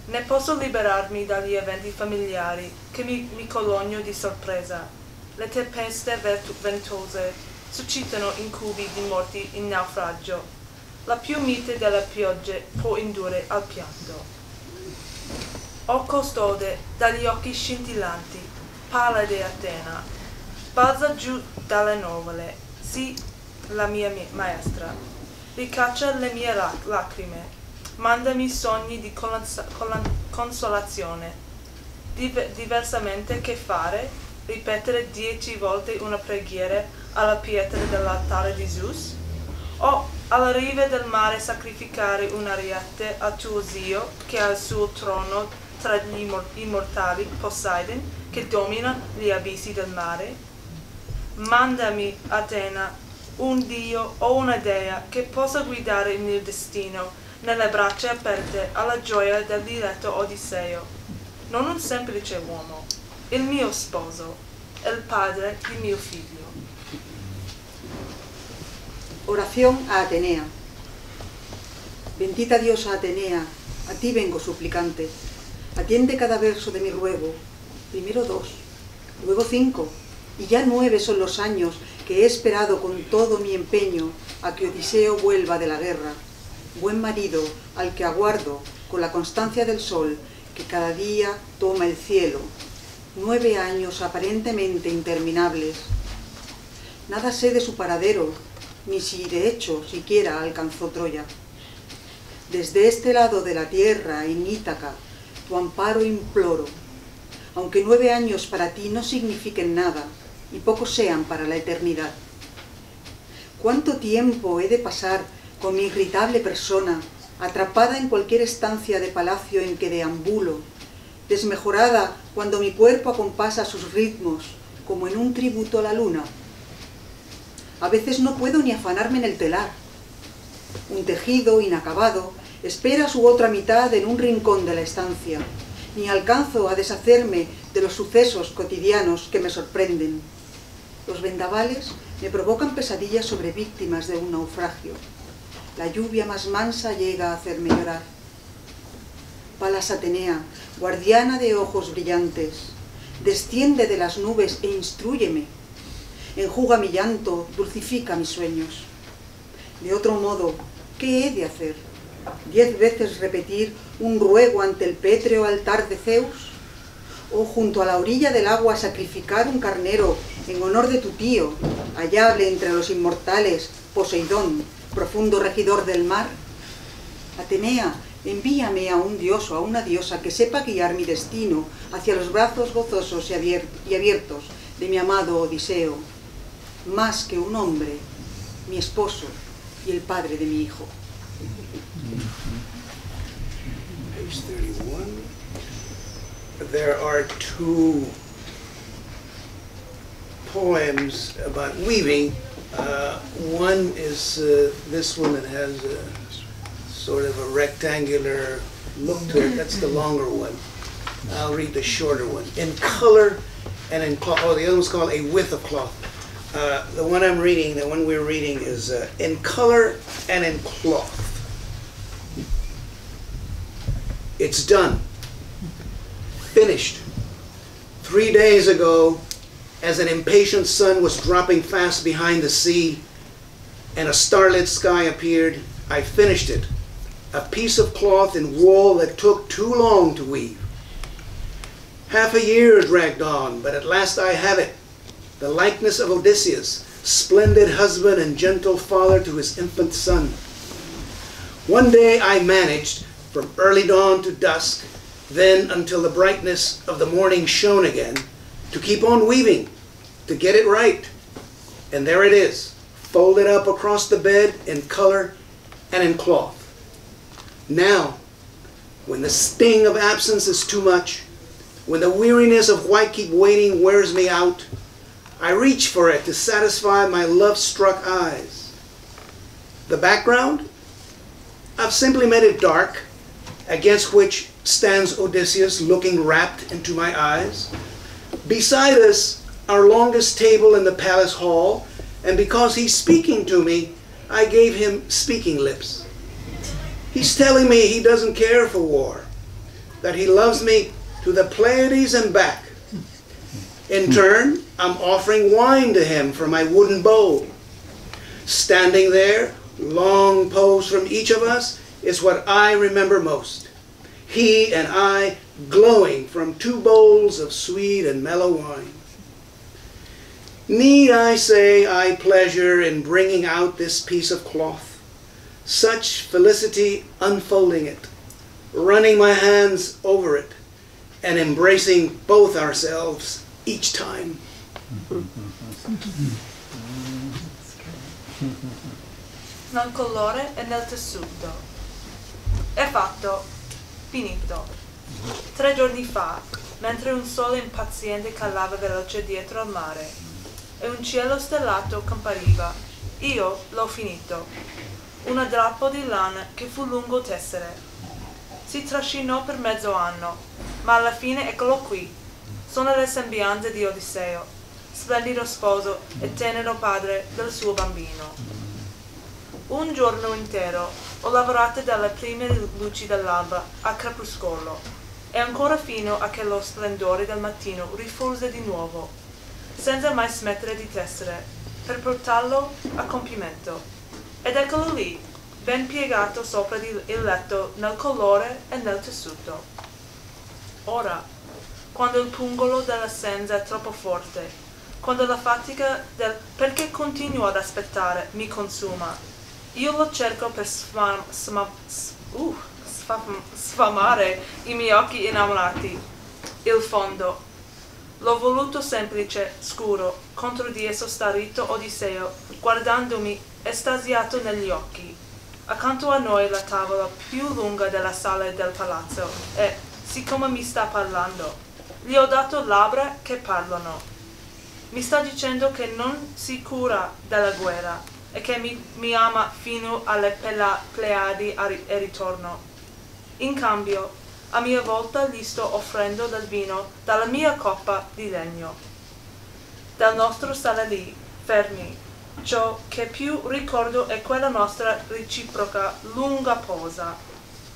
Ne posso liberarmi dagli eventi familiari che mi cologno di sorpresa. Le tempeste ventose suscitano incubi di morti in naufragio. La più mite delle piogge può indurre al pianto. O custode dagli occhi scintillanti, pallide Atena, balza giù dalle nuvole, sì, la mia maestra, ricaccia le mie lacrime, mandami sogni di consolazione. Diversamente che fare? Ripetere 10 volte una preghiera alla pietra dell'altare di Zeus? O alla riva del mare sacrificare un ariete a tuo zio che ha il suo trono tra gli immortali, Poseidon, che domina gli abissi del mare? Mandami, Atena, un dio o una dea che possa guidare il mio destino nelle braccia aperte alla gioia del diletto Odisseo. Non un semplice uomo, il mio sposo, il padre di mio figlio. Oración a Atenea. Bendita diosa Atenea, a ti vengo suplicante. Atiende cada verso de mi ruego. Primero 2, luego 5, y ya 9 son los años que he esperado con todo mi empeño a que Odiseo vuelva de la guerra. Buen marido al que aguardo con la constancia del sol que cada día toma el cielo. 9 años aparentemente interminables. Nada sé de su paradero, ni si de hecho siquiera alcanzó Troya. Desde este lado de la tierra, en Ítaca, tu amparo imploro, aunque 9 años para ti no signifiquen nada y pocos sean para la eternidad. ¿Cuánto tiempo he de pasar con mi irritable persona, atrapada en cualquier estancia de palacio en que deambulo, desmejorada cuando mi cuerpo acompasa sus ritmos, como en un tributo a la luna? A veces no puedo ni afanarme en el telar. Un tejido inacabado espera su otra mitad en un rincón de la estancia, ni alcanzo a deshacerme de los sucesos cotidianos que me sorprenden. Los vendavales me provocan pesadillas sobre víctimas de un naufragio. La lluvia más mansa llega a hacerme llorar. Palas Atenea, guardiana de ojos brillantes, desciende de las nubes e instrúyeme. Enjuga mi llanto, dulcifica mis sueños. De otro modo, ¿qué he de hacer? ¿10 veces repetir un ruego ante el pétreo altar de Zeus? ¿O junto a la orilla del agua sacrificar un carnero en honor de tu tío, hallable entre los inmortales, Poseidón, profundo regidor del mar? Atenea, envíame a un dios o a una diosa que sepa guiar mi destino hacia los brazos gozosos y abiertos de mi amado Odiseo, más que un hombre, mi esposo y el padre de mi hijo. Page 31. There are 2 poems about weaving. One is this one that has a sort of a rectangular look to it. That's the longer one. I'll read the shorter one. In color and in cloth. Oh, the other one's called A Width of Cloth. The one I'm reading, the one we're reading, is in color and in cloth. It's done. Finished. 3 days ago, as an impatient sun was dropping fast behind the sea and a starlit sky appeared, I finished it. A piece of cloth in wool that took too long to weave. Half a year dragged on, but at last I have it. The likeness of Odysseus, splendid husband and gentle father to his infant son. One day I managed, from early dawn to dusk, then until the brightness of the morning shone again, to keep on weaving, to get it right. And there it is, folded up across the bed in color and in cloth. Now, when the sting of absence is too much, when the weariness of why keep waiting wears me out, I reach for it to satisfy my love-struck eyes. The background? I've simply made it dark, against which stands Odysseus looking rapt into my eyes. Beside us, our longest table in the palace hall, and because he's speaking to me, I gave him speaking lips. He's telling me he doesn't care for war, that he loves me to the Pleiades and back. In turn, I'm offering wine to him from my wooden bowl. Standing there, long pose from each of us, is what I remember most. He and I glowing from 2 bowls of sweet and mellow wine. Need I say I pleasure in bringing out this piece of cloth? Such felicity unfolding it, running my hands over it, and embracing both ourselves each time. Nel colore e nel tessuto. È fatto. Finito. 3 giorni fa, mentre un sole impaziente calava veloce dietro al mare e un cielo stellato compariva, io l'ho finito. Un drappo di lana che fu lungo tessere. Si trascinò per mezzo anno, ma alla fine eccolo qui. Sono le sembianze di Odisseo, splendido sposo e tenero padre del suo bambino. Un giorno intero ho lavorato dalle prime luci dell'alba a crepuscolo e ancora fino a che lo splendore del mattino rifulse di nuovo, senza mai smettere di tessere, per portarlo a compimento. Ed eccolo lì, ben piegato sopra il letto nel colore e nel tessuto. Ora, quando il pungolo della senza è troppo forte, quando la fatica del perché continuo ad aspettare mi consuma, io lo cerco per sfamare i miei occhi innamorati. Il fondo. L'ho voluto semplice, scuro, contro di esso starito Odisseo, guardandomi estasiato negli occhi. Accanto a noi la tavola più lunga della sala e del palazzo e, siccome mi sta parlando, gli ho dato labbra che parlano. Mi sta dicendo che non si cura della guerra e che mi ama fino alle Pleiadi e ritorno. In cambio, a mia volta gli sto offrendo del vino dalla mia coppa di legno. Dal nostro stare lì, fermi, ciò che più ricordo è quella nostra reciproca lunga posa.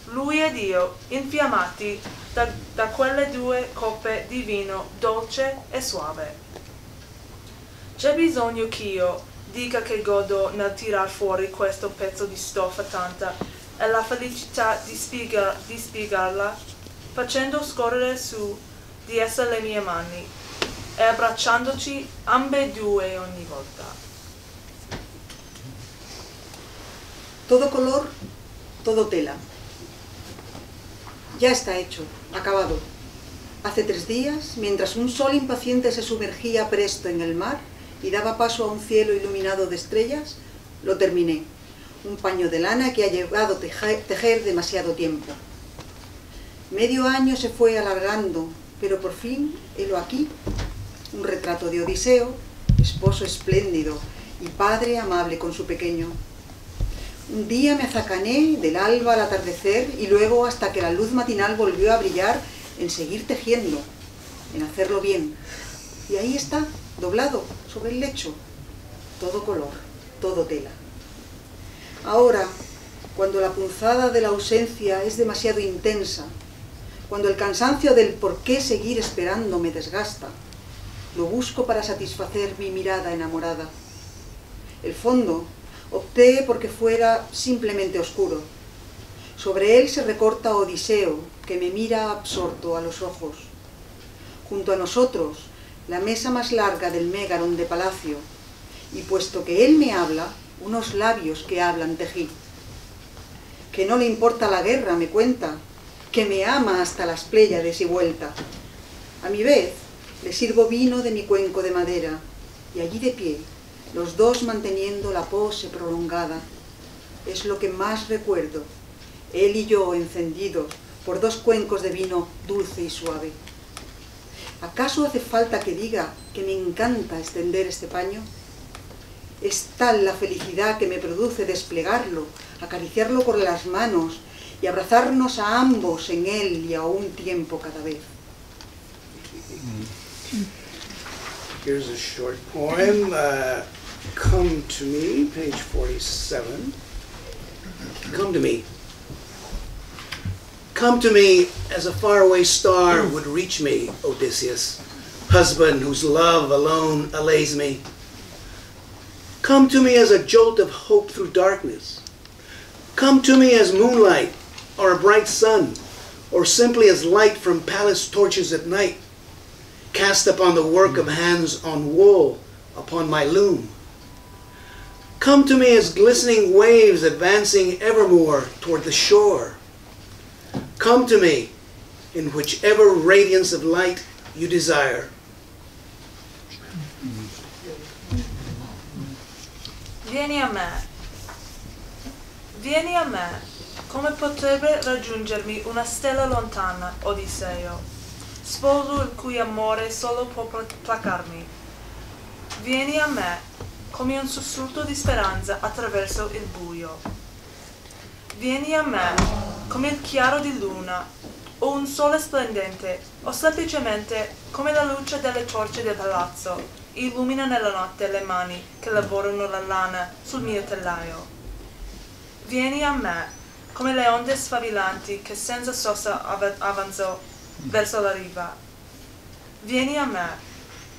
Lui ed io, infiammati, da quelle due coppe di vino dolce e suave. C'è bisogno ch'io dica che godo nel tirar fuori questo pezzo di stoffa tanta e la felicità di spiegarla facendo scorrere su di essa le mie mani e abbracciandoci ambedue ogni volta. Todo color, todo tela. Ya está hecho, acabado. Hace 3 días, mientras un sol impaciente se sumergía presto en el mar y daba paso a un cielo iluminado de estrellas, lo terminé. Un paño de lana que ha llevado tejer demasiado tiempo. Medio año se fue alargando, pero por fin, helo aquí, un retrato de Odiseo, esposo espléndido y padre amable con su pequeño. Un día me azacané del alba al atardecer y luego hasta que la luz matinal volvió a brillar en seguir tejiendo, en hacerlo bien. Y ahí está, doblado sobre el lecho, todo color, todo tela. Ahora, cuando la punzada de la ausencia es demasiado intensa, cuando el cansancio del por qué seguir esperando me desgasta, lo busco para satisfacer mi mirada enamorada. El fondo opté porque fuera simplemente oscuro. Sobre él se recorta Odiseo, que me mira absorto a los ojos. Junto a nosotros, la mesa más larga del mégaron de palacio, y puesto que él me habla, unos labios que hablan tejí. Que no le importa la guerra, me cuenta, que me ama hasta las Pléyades y vuelta. A mi vez, le sirvo vino de mi cuenco de madera, y allí de pie, los dos manteniendo la pose prolongada. Es lo que más recuerdo, él y yo encendidos por 2 cuencos de vino dulce y suave. ¿Acaso hace falta que diga que me encanta extender este paño? Es tal la felicidad que me produce desplegarlo, acariciarlo con las manos y abrazarnos a ambos en él y a un tiempo cada vez. Here's a short poem, Come to Me, page 47. Come to me. Come to me as a faraway star would reach me, Odysseus, husband whose love alone allays me. Come to me as a jolt of hope through darkness. Come to me as moonlight, or a bright sun, or simply as light from palace torches at night, cast upon the work of hands on wool, upon my loom. Come to me as glistening waves advancing evermore toward the shore. Come to me in whichever radiance of light you desire. Vieni a me. Vieni a me. Come potrebbe raggiungermi una stella lontana, Odisseo, sposo il cui amore solo può placarmi. Vieni a me, come un sussulto di speranza attraverso il buio. Vieni a me, come il chiaro di luna, o un sole splendente, o semplicemente come la luce delle torce del palazzo illumina nella notte le mani che lavorano la lana sul mio tellaio. Vieni a me, come le onde sfavillanti che senza sosta avanzò verso la riva. Vieni a me,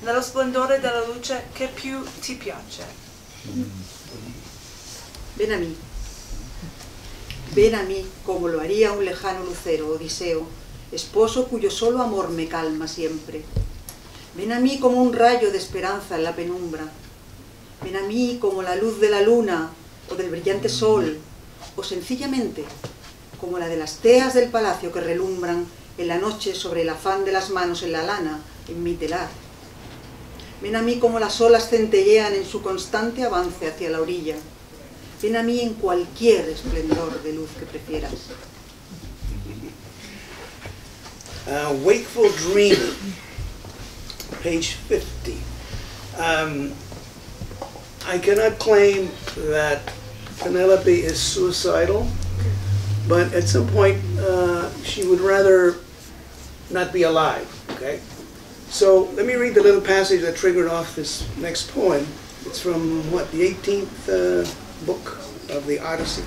nello splendore della luce che più ti piace. Ven a mí. Ven a mí como lo haría un lejano lucero, Odiseo, esposo cuyo solo amor me calma siempre. Ven a mí como un rayo de esperanza en la penumbra. Ven a mí como la luz de la luna o del brillante sol, o sencillamente como la de las teas del palacio que relumbran en la noche sobre el afán de las manos en la lana, en mi telar. Ven a mí como las olas centellean en su constante avance hacia la orilla. Ven a mí en cualquier esplendor de luz que prefieras. Wakeful Dream, page 50. I cannot claim that Penelope is suicidal, but at some point she would rather not be alive, okay? So let me read the little passage that triggered off this next poem. It's from, what, the 18th book of the Odyssey.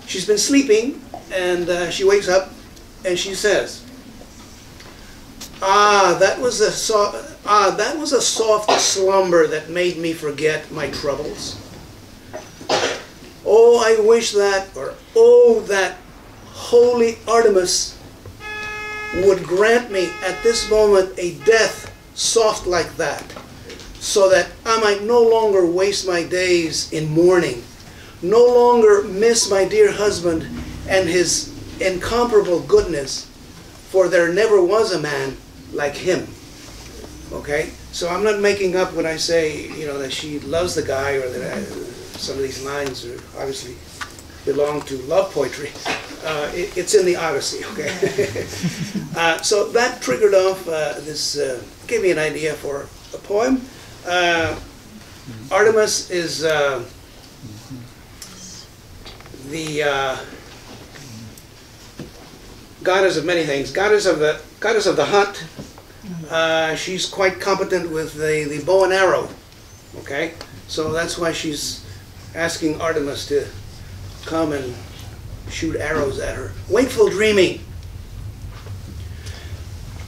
She's been sleeping, and she wakes up, and she says, that was a soft slumber that made me forget my troubles. Oh, I wish that, or oh, that holy Artemis would grant me at this moment a death soft like that, so that I might no longer waste my days in mourning, no longer miss my dear husband and his incomparable goodness, for there never was a man like him. Okay? So I'm not making up when I say, that she loves the guy, or that some of these lines are obviously belong to love poetry. It's in the Odyssey, okay? So that triggered off gave me an idea for a poem. Artemis is the goddess of many things. Goddess of the hunt. She's quite competent with the bow and arrow. Okay, so that's why she's asking Artemis to come and shoot arrows at her. Wakeful dreaming.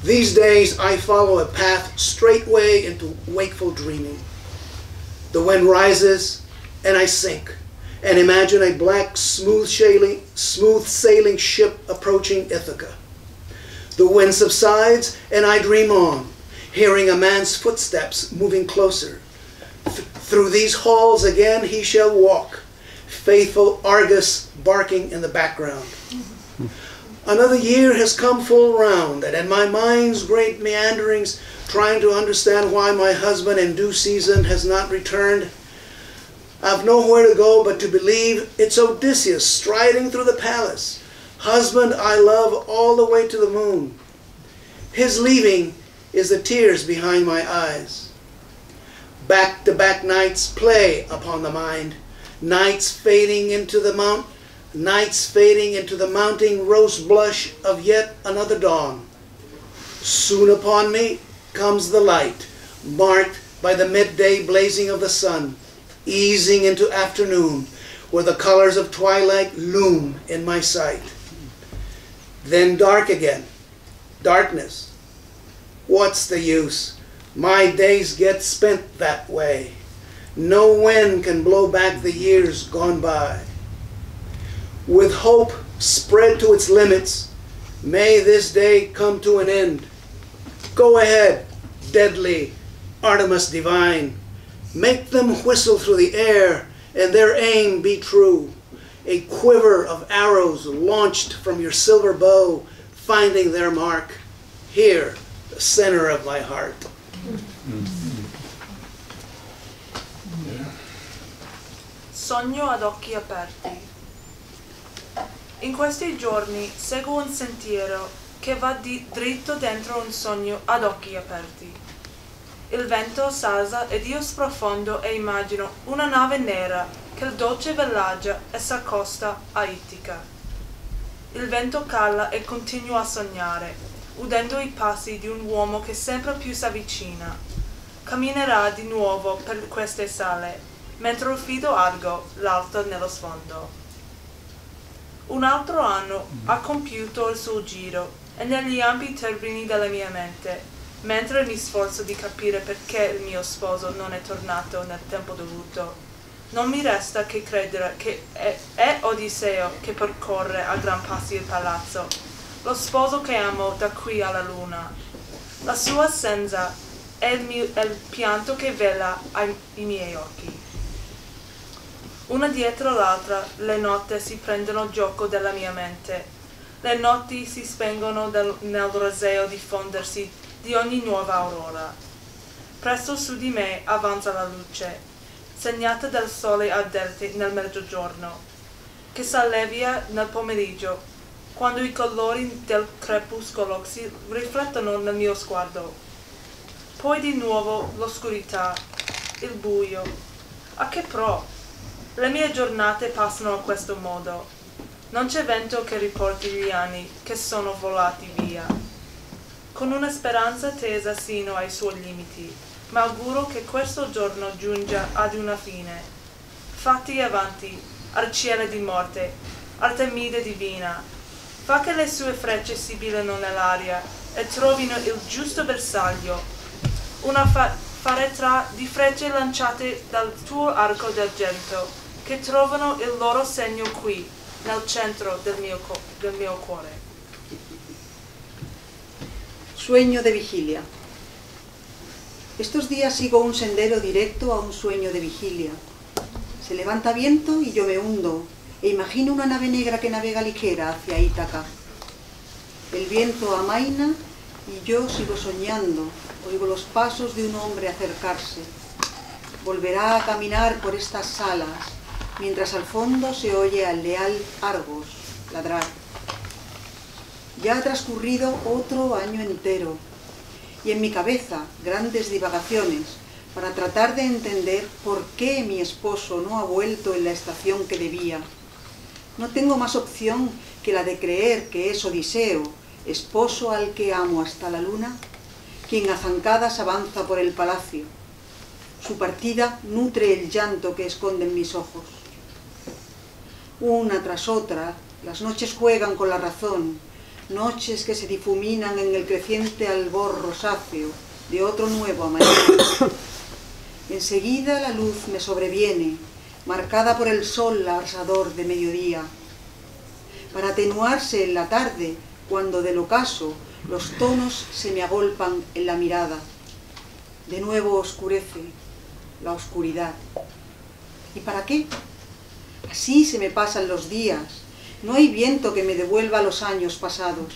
These days I follow a path straightway into wakeful dreaming. The wind rises and I sink, and imagine a black, smooth sailing ship approaching Ithaca. The wind subsides and I dream on, hearing a man's footsteps moving closer. Through these halls again he shall walk, faithful Argus barking in the background. Another year has come full round, and in my mind's great meanderings, trying to understand why my husband in due season has not returned, I've nowhere to go but to believe it's Odysseus striding through the palace. Husband I love all the way to the moon. His leaving is the tears behind my eyes. Back-to-back nights play upon the mind, nights fading into the mounting rose blush of yet another dawn. Soon upon me comes the light, marked by the midday blazing of the sun, easing into afternoon, where the colors of twilight loom in my sight. Then dark again, darkness. What's the use? My days get spent that way. No wind can blow back the years gone by. With hope spread to its limits, may this day come to an end. Go ahead, deadly Artemis divine. Make them whistle through the air, and their aim be true. A quiver of arrows launched from your silver bow, finding their mark here, the center of my heart. Sogno ad occhi aperti. In questi giorni seguo un sentiero che va dritto dentro un sogno ad occhi aperti. Il vento s'alza ed io sprofondo e immagino una nave nera che il dolce villaggia e s'accosta a Ithaca. Il vento cala e continuo a sognare, udendo i passi di un uomo che sempre più s'avvicina. Camminerà di nuovo per queste sale, mentre il fido Argo l'alta nello sfondo. Un altro anno ha compiuto il suo giro e negli ampi termini della mia mente, mentre mi sforzo di capire perché il mio sposo non è tornato nel tempo dovuto, non mi resta che credere che è Odisseo che percorre a gran passi il palazzo, lo sposo che amo da qui alla luna. La sua assenza è il pianto che vela i miei occhi. Una dietro l'altra le notti si prendono gioco della mia mente. Le notti si spengono nel roseo diffondersi di ogni nuova aurora. Presto su di me avanza la luce, segnata dal sole ardente nel mezzogiorno, che s'allevia nel pomeriggio, quando i colori del crepuscolo si riflettono nel mio sguardo. Poi di nuovo l'oscurità, il buio. A che pro? Le mie giornate passano a questo modo. Non c'è vento che riporti gli anni che sono volati via. Con una speranza tesa sino ai suoi limiti, ma auguro che questo giorno giunga ad una fine. Fatti avanti, arciere di morte, Artemide divina, Fa che le sue frecce sibilino nell'aria e trovino il giusto bersaglio, una faretra di frecce lanciate dal tuo arco d'argento, che trovano il loro segno qui, nel centro del mio cuore. Sueño de vigilia. Estos días sigo un sendero directo a un sueño de vigilia. Se levanta viento y yo me hundo, e imagino una nave negra que navega ligera hacia Ítaca. El viento amaina y yo sigo soñando, oigo los pasos de un hombre acercarse. Volverá a caminar por estas salas, mientras al fondo se oye al leal Argos ladrar. Ya ha transcurrido otro año entero, y en mi cabeza grandes divagaciones para tratar de entender por qué mi esposo no ha vuelto en la estación que debía. No tengo más opción que la de creer que es Odiseo, esposo al que amo hasta la luna, quien a zancadas avanza por el palacio. Su partida nutre el llanto que esconden mis ojos. Una tras otra, las noches juegan con la razón, noches que se difuminan en el creciente albor rosáceo de otro nuevo amanecer. Enseguida la luz me sobreviene, marcada por el sol abrasador de mediodía, para atenuarse en la tarde, cuando del ocaso los tonos se me agolpan en la mirada. De nuevo oscurece la oscuridad. ¿Y para qué? Así se me pasan los días. No hay viento que me devuelva los años pasados.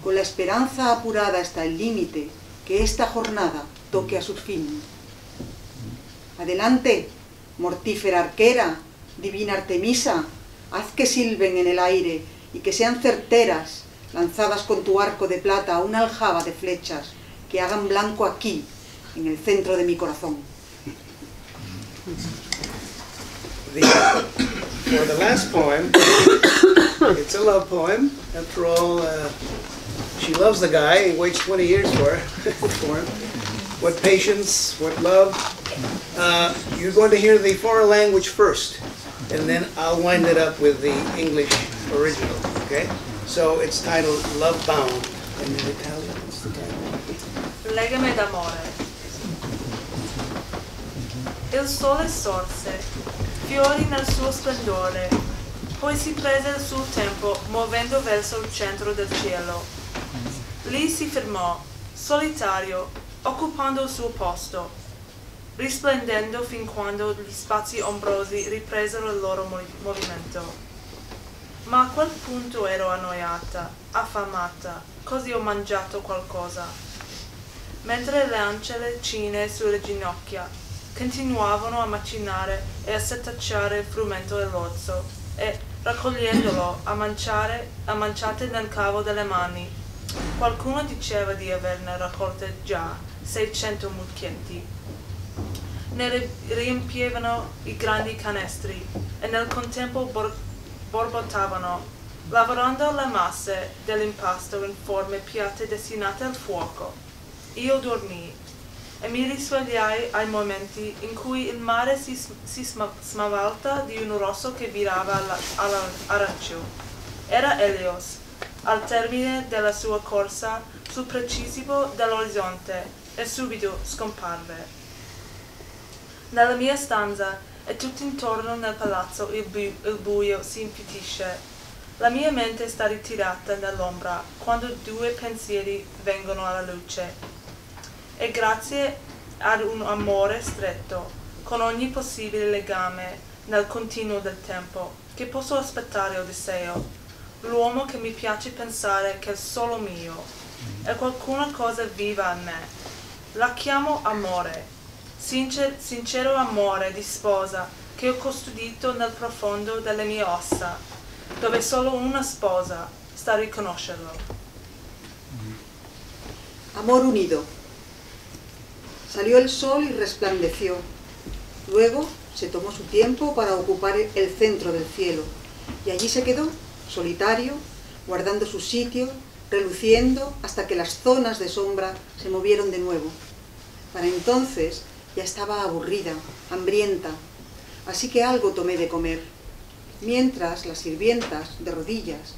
Con la esperanza apurada hasta el límite, que esta jornada toque a su fin. Adelante, mortífera arquera, divina Artemisa, haz que silben en el aire y que sean certeras, lanzadas con tu arco de plata a una aljaba de flechas que hagan blanco aquí, en el centro de mi corazón. For the last poem, it's a love poem. After all, she loves the guy. He waits 20 years for him. What patience, what love. You're going to hear the foreign language first, and then I'll wind it up with the English original, okay? So it's titled Love Bound. And in Italian, what's the title? Legame d'amore. Il sole sorse, fiori nel suo splendore, poi si prese il suo tempo muovendo verso il centro del cielo. Lì si fermò, solitario, occupando il suo posto, risplendendo fin quando gli spazi ombrosi ripresero il loro movimento. Ma a quel punto ero annoiata, affamata, così ho mangiato qualcosa. Mentre le ancelle chine sulle ginocchia continuavano a macinare e a setacciare il frumento dell'orzo e, raccogliendolo a manciate nel cavo delle mani, qualcuno diceva di averne raccolte già 600 mucchietti. Ne riempievano i grandi canestri e nel contempo borbottavano, lavorando le masse dell'impasto in forme piatte destinate al fuoco. Io dormii e mi risvegliai ai momenti in cui il mare si smavalta di un rosso che virava all'arancio. Era Helios, al termine della sua corsa sul precipicio dell'orizzonte, e subito scomparve. Nella mia stanza e tutt'intorno nel palazzo il buio si infittisce. La mia mente sta ritirata nell'ombra quando due pensieri vengono alla luce. E grazie ad un amore stretto, con ogni possibile legame nel continuo del tempo, che posso aspettare Odiseo, l'uomo che mi piace pensare che è solo mio, è qualcuna cosa viva in me. La chiamo amore, sincero amore di sposa che ho custodito nel profondo delle mie ossa, dove solo una sposa sta a riconoscerlo. Amor unido. Salió el sol y resplandeció. Luego se tomó su tiempo para ocupar el centro del cielo, y allí se quedó, solitario, guardando su sitio, reluciendo hasta que las zonas de sombra se movieron de nuevo. Para entonces ya estaba aburrida, hambrienta, así que algo tomé de comer, mientras las sirvientas, de rodillas,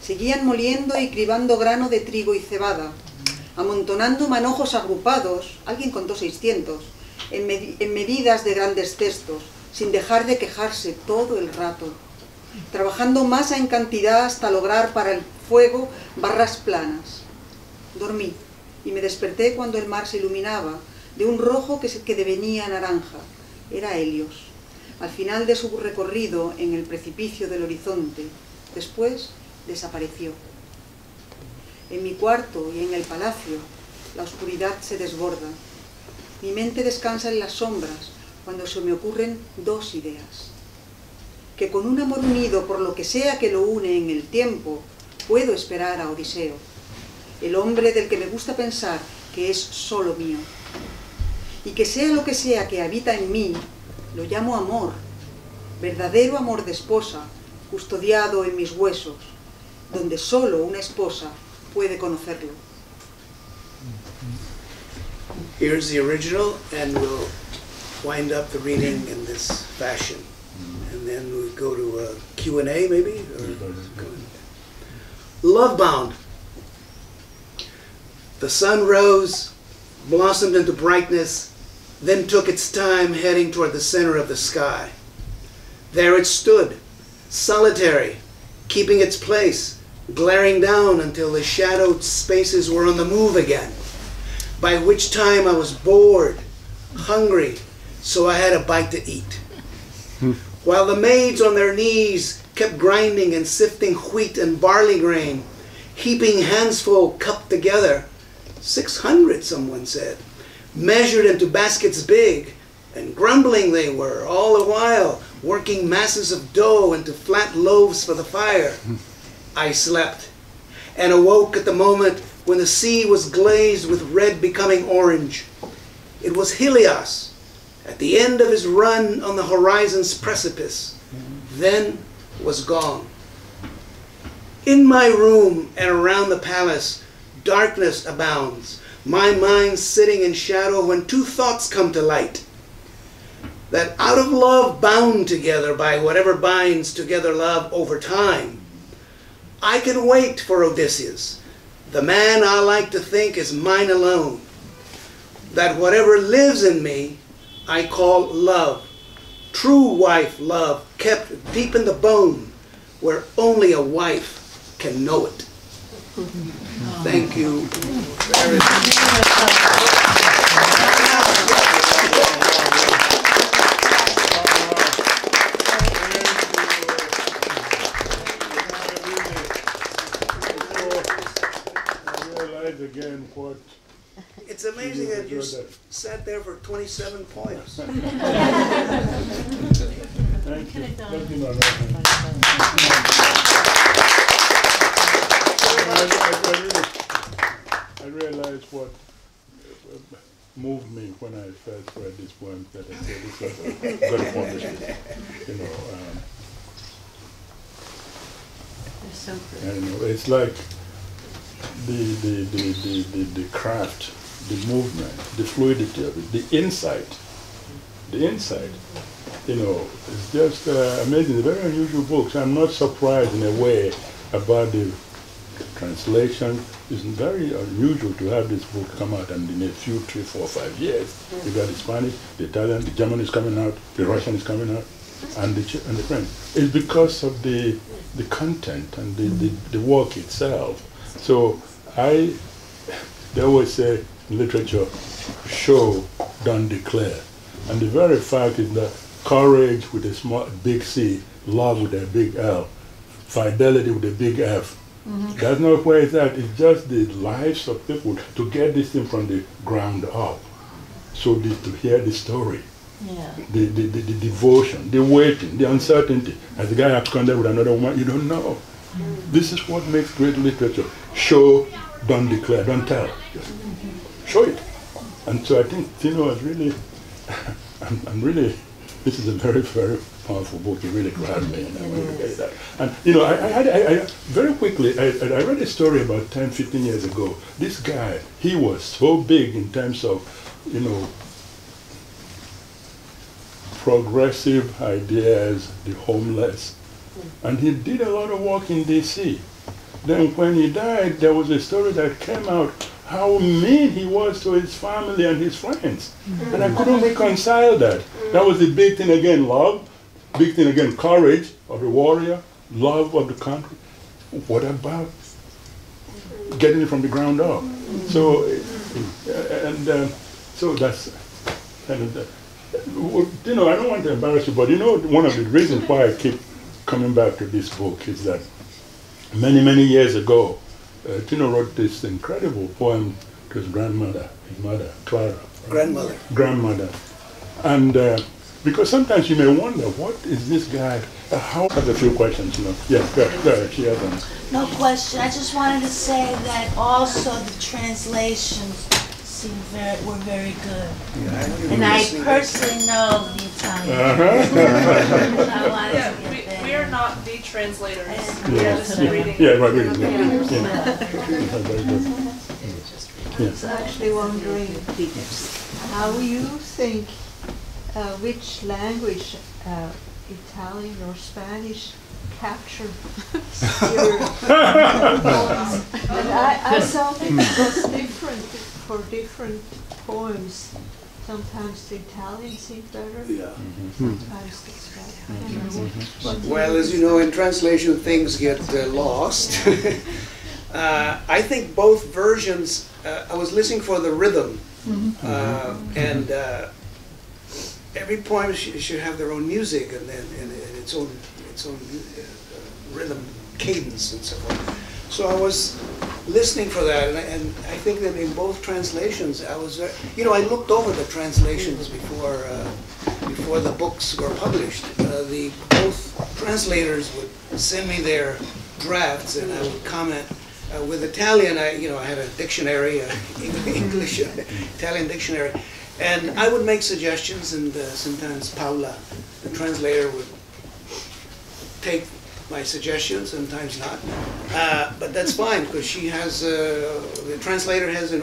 Seguían moliendo y cribando grano de trigo y cebada, amontonando manojos agrupados, alguien contó 600, en medidas de grandes cestos, sin dejar de quejarse todo el rato, trabajando masa en cantidad hasta lograr para el fuego barras planas. Dormí y me desperté cuando el mar se iluminaba de un rojo que devenía naranja. Era Helios, al final de su recorrido en el precipicio del horizonte. Después desapareció. En mi cuarto y en el palacio, la oscuridad se desborda. Mi mente descansa en las sombras cuando se me ocurren dos ideas. Que con un amor unido por lo que sea que lo une en el tiempo, puedo esperar a Odiseo, el hombre del que me gusta pensar que es solo mío. Y que sea lo que sea que habita en mí, lo llamo amor, verdadero amor de esposa, custodiado en mis huesos, donde solo una esposa puede conocerlo. Here's the original, and we'll wind up the reading in this fashion. And then we'll go to a Q&A, maybe? Lovebound. The sun rose, blossomed into brightness, then took its time heading toward the center of the sky. There it stood, solitary, keeping its place, glaring down until the shadowed spaces were on the move again, by which time I was bored, hungry, so I had a bite to eat. While the maids on their knees kept grinding and sifting wheat and barley grain, heaping handsful cupped together, 600, someone said, measured into baskets big, and grumbling they were, all the while, working masses of dough into flat loaves for the fire. I slept, and awoke at the moment when the sea was glazed with red becoming orange. It was Helios, at the end of his run on the horizon's precipice, then was gone. In my room and around the palace, darkness abounds, my mind sitting in shadow when two thoughts come to light. That out of love bound together by whatever binds together love over time, I can wait for Odysseus, the man I like to think is mine alone. That whatever lives in me, I call love. True wife love, kept deep in the bone, where only a wife can know it. Thank you very much. I realize again what It's amazing that you sat there for 27 poems. Thank you. Thank you, I realized what moved me when I first read this poem, that I said this was a good accomplishment. You know, So and, you know, it's like the craft, the movement, the fluidity of it, the insight. You know, it's just amazing. It's a very unusual book. So I'm not surprised in a way about the translation. It's very unusual to have this book come out, and in a few 3, 4, 5 years, you got the Spanish, the Italian, the German is coming out, the Russian is coming out, and the French. It's because of the content and the work itself. So they always say in literature, show, don't declare. And the very fact is that courage with a big C, love with a big L, fidelity with a big F. Mm-hmm. That's not where it's at. It's just the lives of people to get this thing from the ground up. So to hear the story, yeah. the devotion, the waiting, the uncertainty. As the guy absconded with another woman, you don't know. Mm-hmm. This is what makes great literature. Show, don't declare, don't tell. Just show it. And so I think Tino has really, I'm really, this is a very, very powerful book. It really grabbed me, and I wanted to get that. And you know, I very quickly, I read a story about 10, 15 years ago. This guy, he was so big in terms of, you know, progressive ideas, the homeless, and he did a lot of work in D.C. then when he died, there was a story that came out how mean he was to his family and his friends. And I couldn't reconcile that. That was the big thing again, love. Big thing again, courage of the warrior, love of the country. What about getting it from the ground up? So, so that's, you know, I don't want to embarrass you, but you know, one of the reasons why I keep coming back to this book is that many, many years ago, Tino wrote this incredible poem to his grandmother, his mother, Clara. Grandmother. Grandmother. And because sometimes you may wonder, what is this guy, how, I have a few questions, you know. Yeah, go ahead, she has them. No question. I just wanted to say that also the translations were very good. Yeah, And I personally know the Italian. I wanted to get there. We are not the translators. And- We are just reading. Yeah, right, reading. Yeah. Very good. I was actually wondering how you think which language, Italian or Spanish, captured your poems. And I thought it was different for different poems. Sometimes the Italian seemed better, Yeah. sometimes the Spanish. I don't know what Well, as you know, in translation things get lost. I think both versions, I was listening for the rhythm, and every poem should have their own music and then and its own rhythm, cadence, and so forth. So I was listening for that, and I think that in both translations, I was, you know, I looked over the translations before the books were published. Both translators would send me their drafts, and I would comment. With Italian, I had a dictionary, English, Italian dictionary, and I would make suggestions, and sometimes Paula, the translator, would take my suggestions, sometimes not. But that's fine, because she has, the translator has an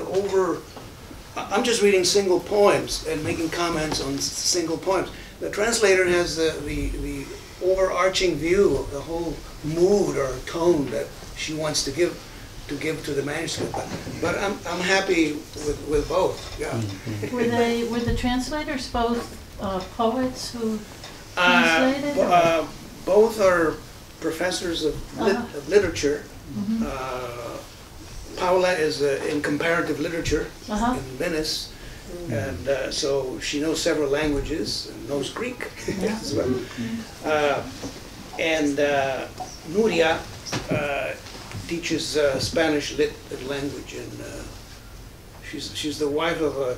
I'm just reading single poems and making comments on single poems. The translator has the overarching view of the whole mood or tone that she wants to give to the manuscript. But I'm happy with both. Yeah. Were the translators both poets who translated? Both are professors of literature. Paula is in comparative literature in Venice, and so she knows several languages and knows Greek as well. And Nuria teaches Spanish lit language, and she's the wife of a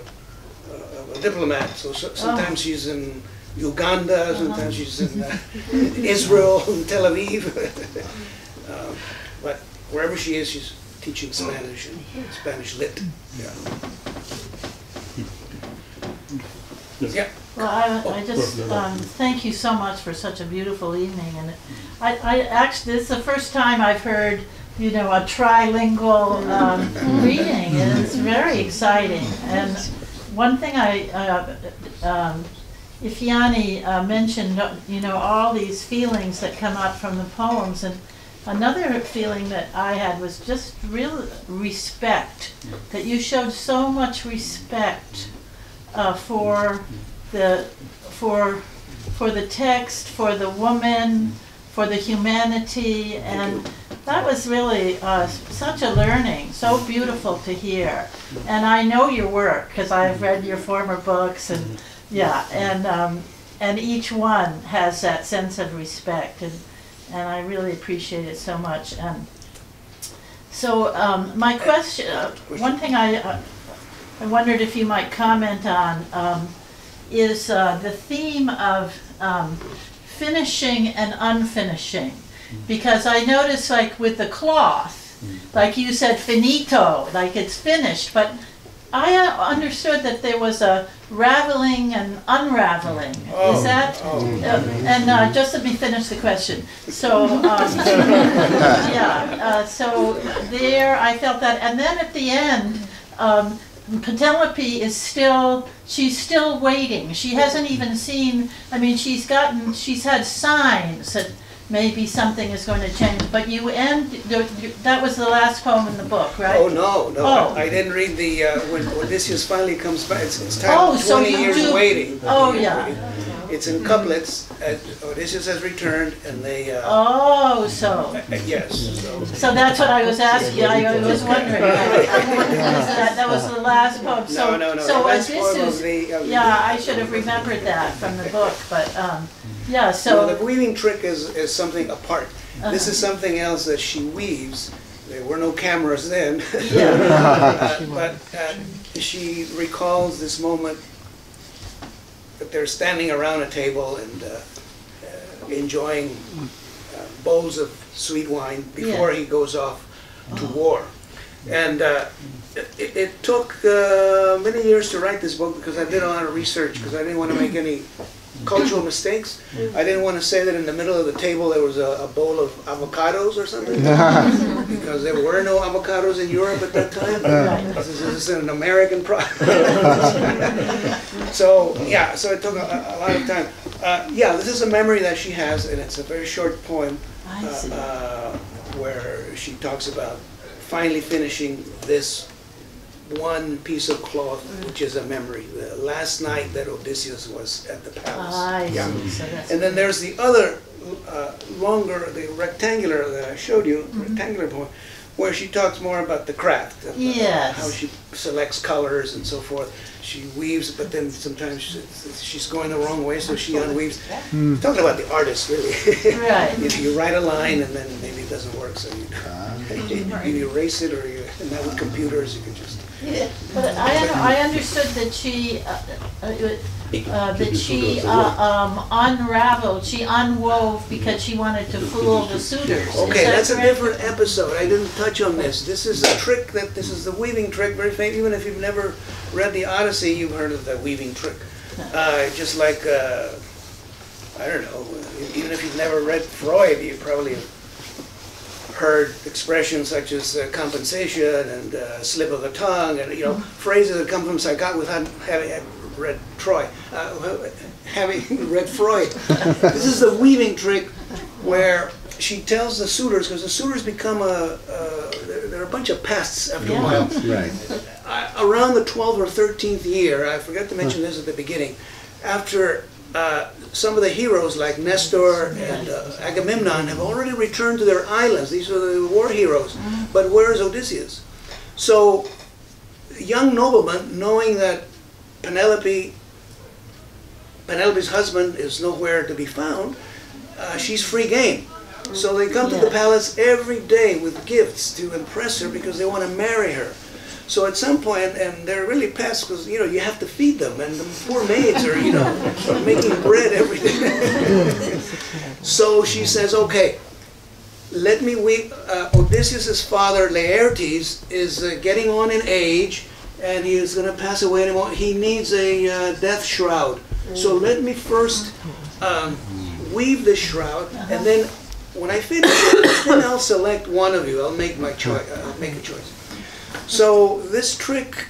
diplomat. So sometimes she's in Uganda, sometimes she's in Israel, and Tel Aviv. But wherever she is, she's teaching Spanish and Spanish lit. Yeah. Yeah. Well, I just thank you so much for such a beautiful evening, and I actually, this is the first time I've heard, you know, a trilingual reading, and it's very exciting. And one thing Ifeanyi mentioned, you know, all these feelings that come up from the poems, and another feeling that I had was just real respect, that you showed so much respect for the text, for the woman, for the humanity, and that was really such a learning, so beautiful to hear. And I know your work because I've read your former books, and yeah, and each one has that sense of respect, and I really appreciate it so much. And so my question, one thing I wondered if you might comment on is the theme of finishing and unfinishing, because I noticed, like with the cloth, like you said, finito, like it's finished, but I understood that there was a raveling and unraveling. Is that? And just let me finish the question. So, yeah, so there I felt that. And then at the end, Penelope is she's still waiting. She hasn't even seen, I mean, she's had signs maybe something is going to change. But you end, that was the last poem in the book, right? Oh, no. Oh. I didn't read the, when Odysseus finally comes back, it's titled 20 Years Waiting. Oh, yeah. It's in couplets. Odysseus has returned, and they. Yes. So that's what I was asking. I was wondering. That was the last poem. No. So last this poem is. of the, I should have remembered that from the book, but yeah. So the weaving trick is something apart. This is something else that she weaves. There were no cameras then, but she recalls this moment that they're standing around a table and enjoying bowls of sweet wine before he goes off to war. And it took many years to write this book because I did a lot of research because I didn't want to make any cultural mistakes. I didn't want to say that in the middle of the table there was a bowl of avocados or something because there were no avocados in Europe at that time. This is an American product. So it took a lot of time. This is a memory that she has, and it's a very short poem where she talks about finally finishing this one piece of cloth, which is a memory. The last night that Odysseus was at the palace. And then there's the other longer, the rectangular that I showed you, rectangular poem, where she talks more about the craft, of, how she selects colors and so forth. She weaves, but then sometimes she's going the wrong way, so she unweaves. Talking about the artist, really. Right. You write a line and then maybe it doesn't work, so you erase it, or and now with computers you can just. Yeah, but I understood that she unraveled, she unwove because she wanted to fool the suitors. Okay, that's a different episode. I didn't touch on this. This is a trick this is the weaving trick, very famous. Even if you've never read the Odyssey, you've heard of the weaving trick. Just like, I don't know, even if you've never read Freud, you probably have heard expressions such as compensation and slip of the tongue, and phrases that come from psychology without having read having read Freud. This is the weaving trick where she tells the suitors, because the suitors become they're a bunch of pests after a while. Right. Around the 12th or 13th year, I forgot to mention this at the beginning, after some of the heroes like Nestor and Agamemnon have already returned to their islands. These are the war heroes. But where is Odysseus? So young noblemen, knowing that Penelope's husband is nowhere to be found, she's free game. So they come to the palace every day with gifts to impress her because they want to marry her. So at some point, and they're really pests because you have to feed them, and the poor maids are making bread every day. So she says, okay, let me weave. Odysseus' father Laertes is getting on in age, and he is going to pass away in a moment. He needs a death shroud. So let me first weave the shroud, and then when I finish it, then I'll select one of you. I'll make my choice. I'll make a choice. So this trick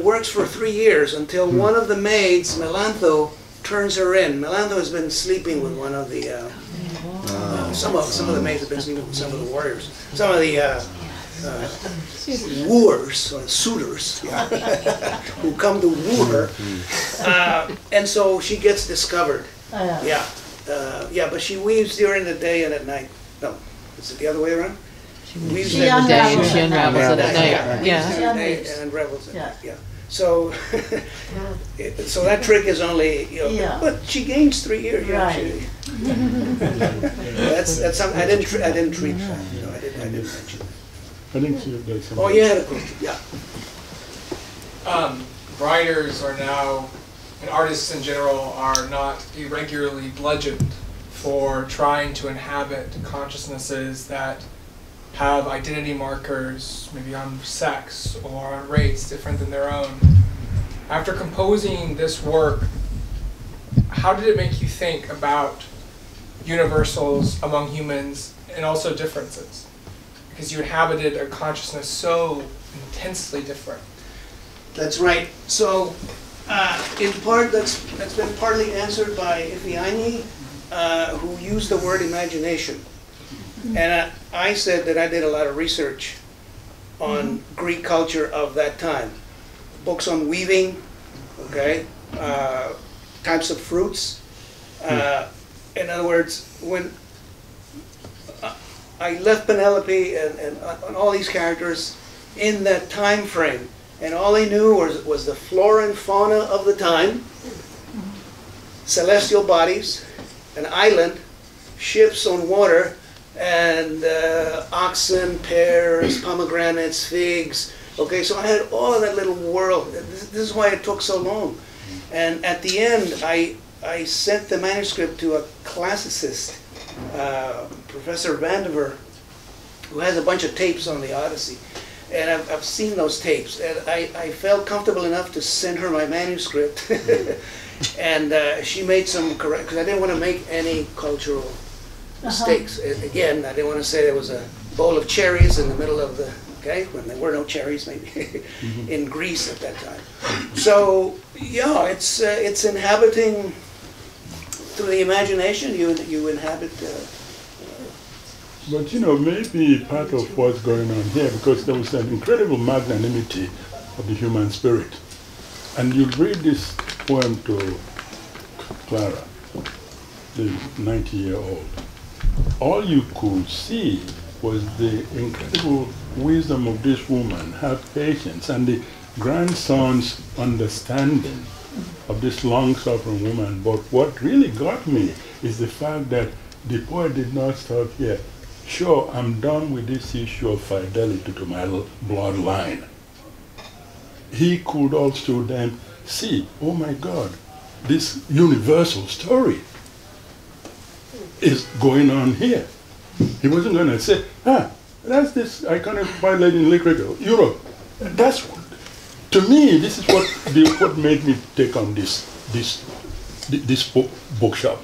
works for 3 years until one of the maids, Melantho, turns her in. Melantho has been sleeping with one of the some of the maids have been sleeping with some of the warriors. Some of the wooers or suitors who come to woo her, and so she gets discovered. But she weaves during the day and at night. No, is it the other way around? She unravels at night. And unravels at night. Yeah. So, so that trick is only, but she gains 3 years. Right. That's something I didn't treat that. No, I didn't mention that. I think she did something. Oh, you had a question. Yeah. Writers are now, and artists in general, are not irregularly bludgeoned for trying to inhabit consciousnesses that have identity markers, maybe on sex or on race different than their own. After composing this work, how did it make you think about universals among humans and also differences? Because you inhabited a consciousness so intensely different. That's right. So, in part, that's been partly answered by Ifeanyi, who used the word imagination. And I said that I did a lot of research on Greek culture of that time. Books on weaving, okay, types of fruits. In other words, when I left Penelope and all these characters in that time frame, and all they knew was the flora and fauna of the time, celestial bodies, an island, ships on water, and oxen, pears, pomegranates, figs. Okay, so I had all of that little world. This is why it took so long. And at the end, I sent the manuscript to a classicist, Professor Vandiver, who has a bunch of tapes on the Odyssey. And I've seen those tapes, and I felt comfortable enough to send her my manuscript. And she made some correct, because I didn't want to make any cultural mistakes. Again, I didn't want to say there was a bowl of cherries in the middle of the, okay, when there were no cherries maybe, in Greece at that time. So, yeah, it's inhabiting, through the imagination, you inhabit. But you know, maybe part of what's going on here, because there was an incredible magnanimity of the human spirit. And you read this poem to Clara, the 90-year-old. All you could see was the incredible wisdom of this woman, her patience, and the grandson's understanding of this long-suffering woman. But what really got me is the fact that the poet did not stop here. Sure, I'm done with this issue of fidelity to my bloodline. He could also then see, oh my God, this universal story is going on here. He wasn't going to say, that's this iconic white lady in literature, Europe. That's, to me, this is what made me take on this bookshop.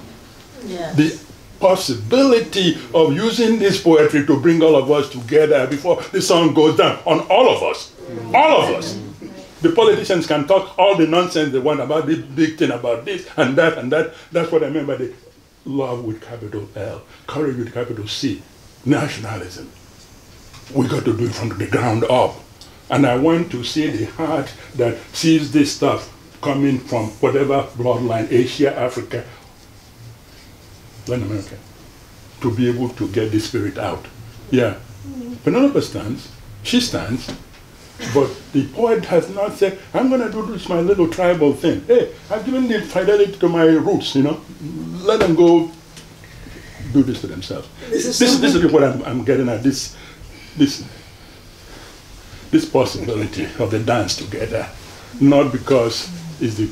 Yes. The possibility of using this poetry to bring all of us together before the sun goes down on all of us. All of us. The politicians can talk all the nonsense they want about this big thing, about this and that and that. That's what I meant by the love with capital L, courage with capital C, nationalism. We got to do it from the ground up. And I want to see the heart that sees this stuff coming from whatever bloodline, Asia, Africa, Latin America, to be able to get the spirit out. Yeah. Penelope stands, she stands, but the poet has not said, I'm going to do this my little tribal thing. Hey, I've given the fidelity to my roots, you know. Let them go do this to themselves. This is what I'm getting at, this possibility of the dance together. Not because it's the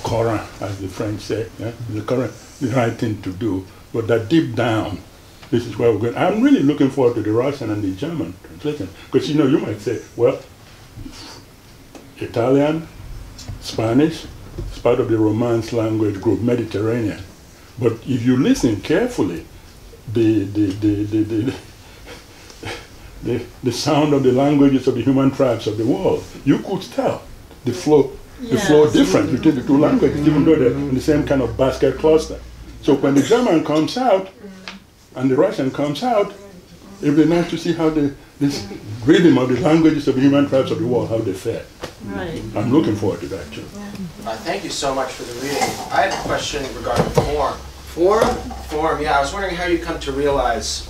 current, as the French say, yeah? The right thing to do, but that deep down, this is where we're going. I'm really looking forward to the Russian and the German translation, because you know, you might say, well, Italian, Spanish, it's part of the Romance language group, Mediterranean. But if you listen carefully, the sound of the languages of the human tribes of the world, you could tell the flow difference between the two languages, even though they're in the same kind of basket cluster. So when the German comes out and the Russian comes out, it would be nice to see how this rhythm of the languages of the human tribes of the world, how they fare. Right. I'm looking forward to that too. Thank you so much for the reading. I had a question regarding form. Form? Form, yeah. I was wondering how you come to realize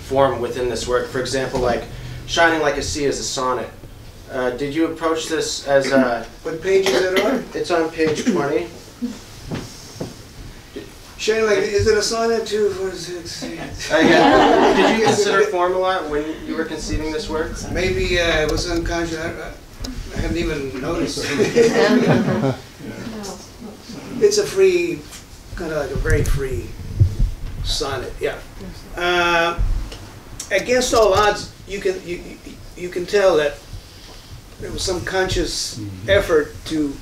form within this work. For example, like Shining Like a Sea is a sonnet. Did you approach this as a... What page is it on? It's on page 20. Shining like, is it a sonnet? 2, 4, 6, 8. Did you consider form a lot when you were conceiving this work? Maybe I was unconscious. I hadn't even noticed. It's a free, kind of like a very free sonnet, yeah. Against all odds, you can tell that there was some conscious effort to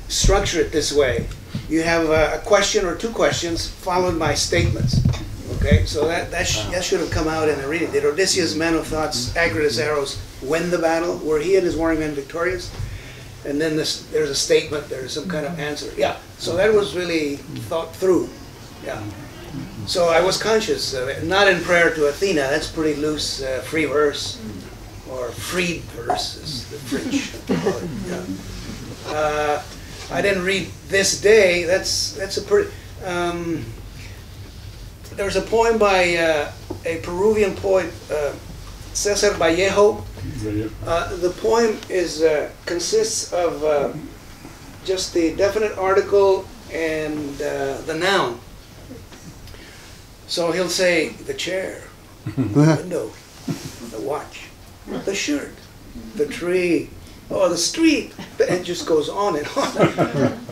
structure it this way. You have a question or two questions followed by statements. Okay, so that should have come out in the reading. Did Odysseus' men of thoughts, accurate as arrows, win the battle? Were he and his warring men victorious? And then there's a statement, there's some kind of answer. Yeah, so that was really thought through. Yeah. So I was conscious of it. Not in prayer to Athena. That's pretty loose, free verse, or freed verse, is the French. Yeah. I didn't read This Day. That's a pretty. There's a poem by a Peruvian poet, Cesar Vallejo. The poem consists of just the definite article and the noun. So he'll say the chair, the window, the watch, the shirt, the tree, oh, the street. And it just goes on and on.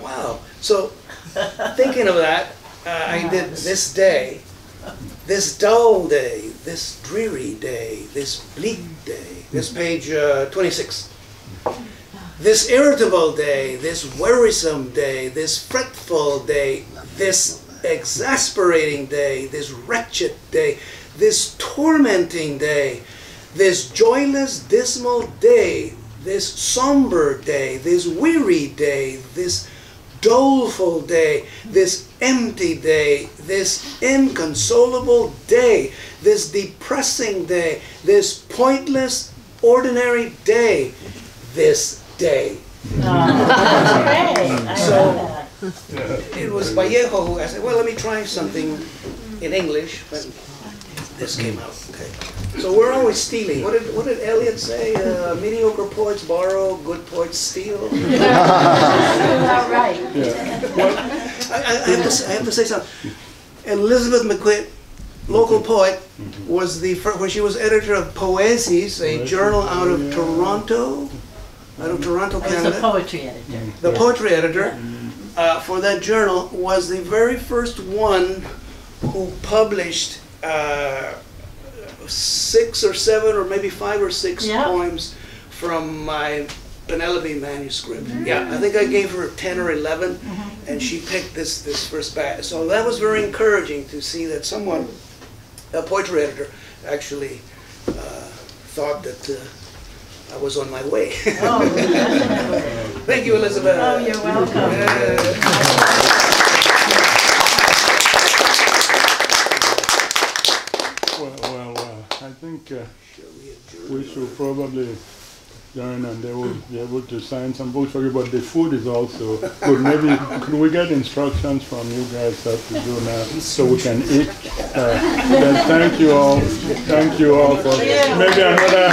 Wow. So thinking of that, I did this day, this dull day, this dreary day, this bleak day, this page 26. This irritable day, this worrisome day, this fretful day, this exasperating day, this wretched day, this tormenting day, this joyless, dismal day, this somber day, this weary day, this doleful day, this empty day, this inconsolable day, this depressing day, this pointless, ordinary day, this day. So it was Vallejo who I said, well, let me try something in English, but this came out. Okay. So we're always stealing. What did Eliot say? Mediocre poets borrow, good poets steal. All right. Well, I have to say something. Elizabeth McQuitt, local poet, was the first, when she was editor of Poesis, a journal out of Toronto, Canada. The poetry editor. The poetry editor for that journal was the very first one who published 6 or 7 or maybe 5 or 6 poems from my Penelope manuscript. Yeah, I think I gave her 10 or 11, and she picked this first batch. So that was very encouraging to see that someone, a poetry editor, actually thought that I was on my way. Oh, definitely. Thank you, Elizabeth. Oh, you're welcome. Well, I think we should probably join, and they will be able to sign some books for you, but the food is also good. Maybe could we get instructions from you guys what to do now so we can eat? Then thank you all for maybe another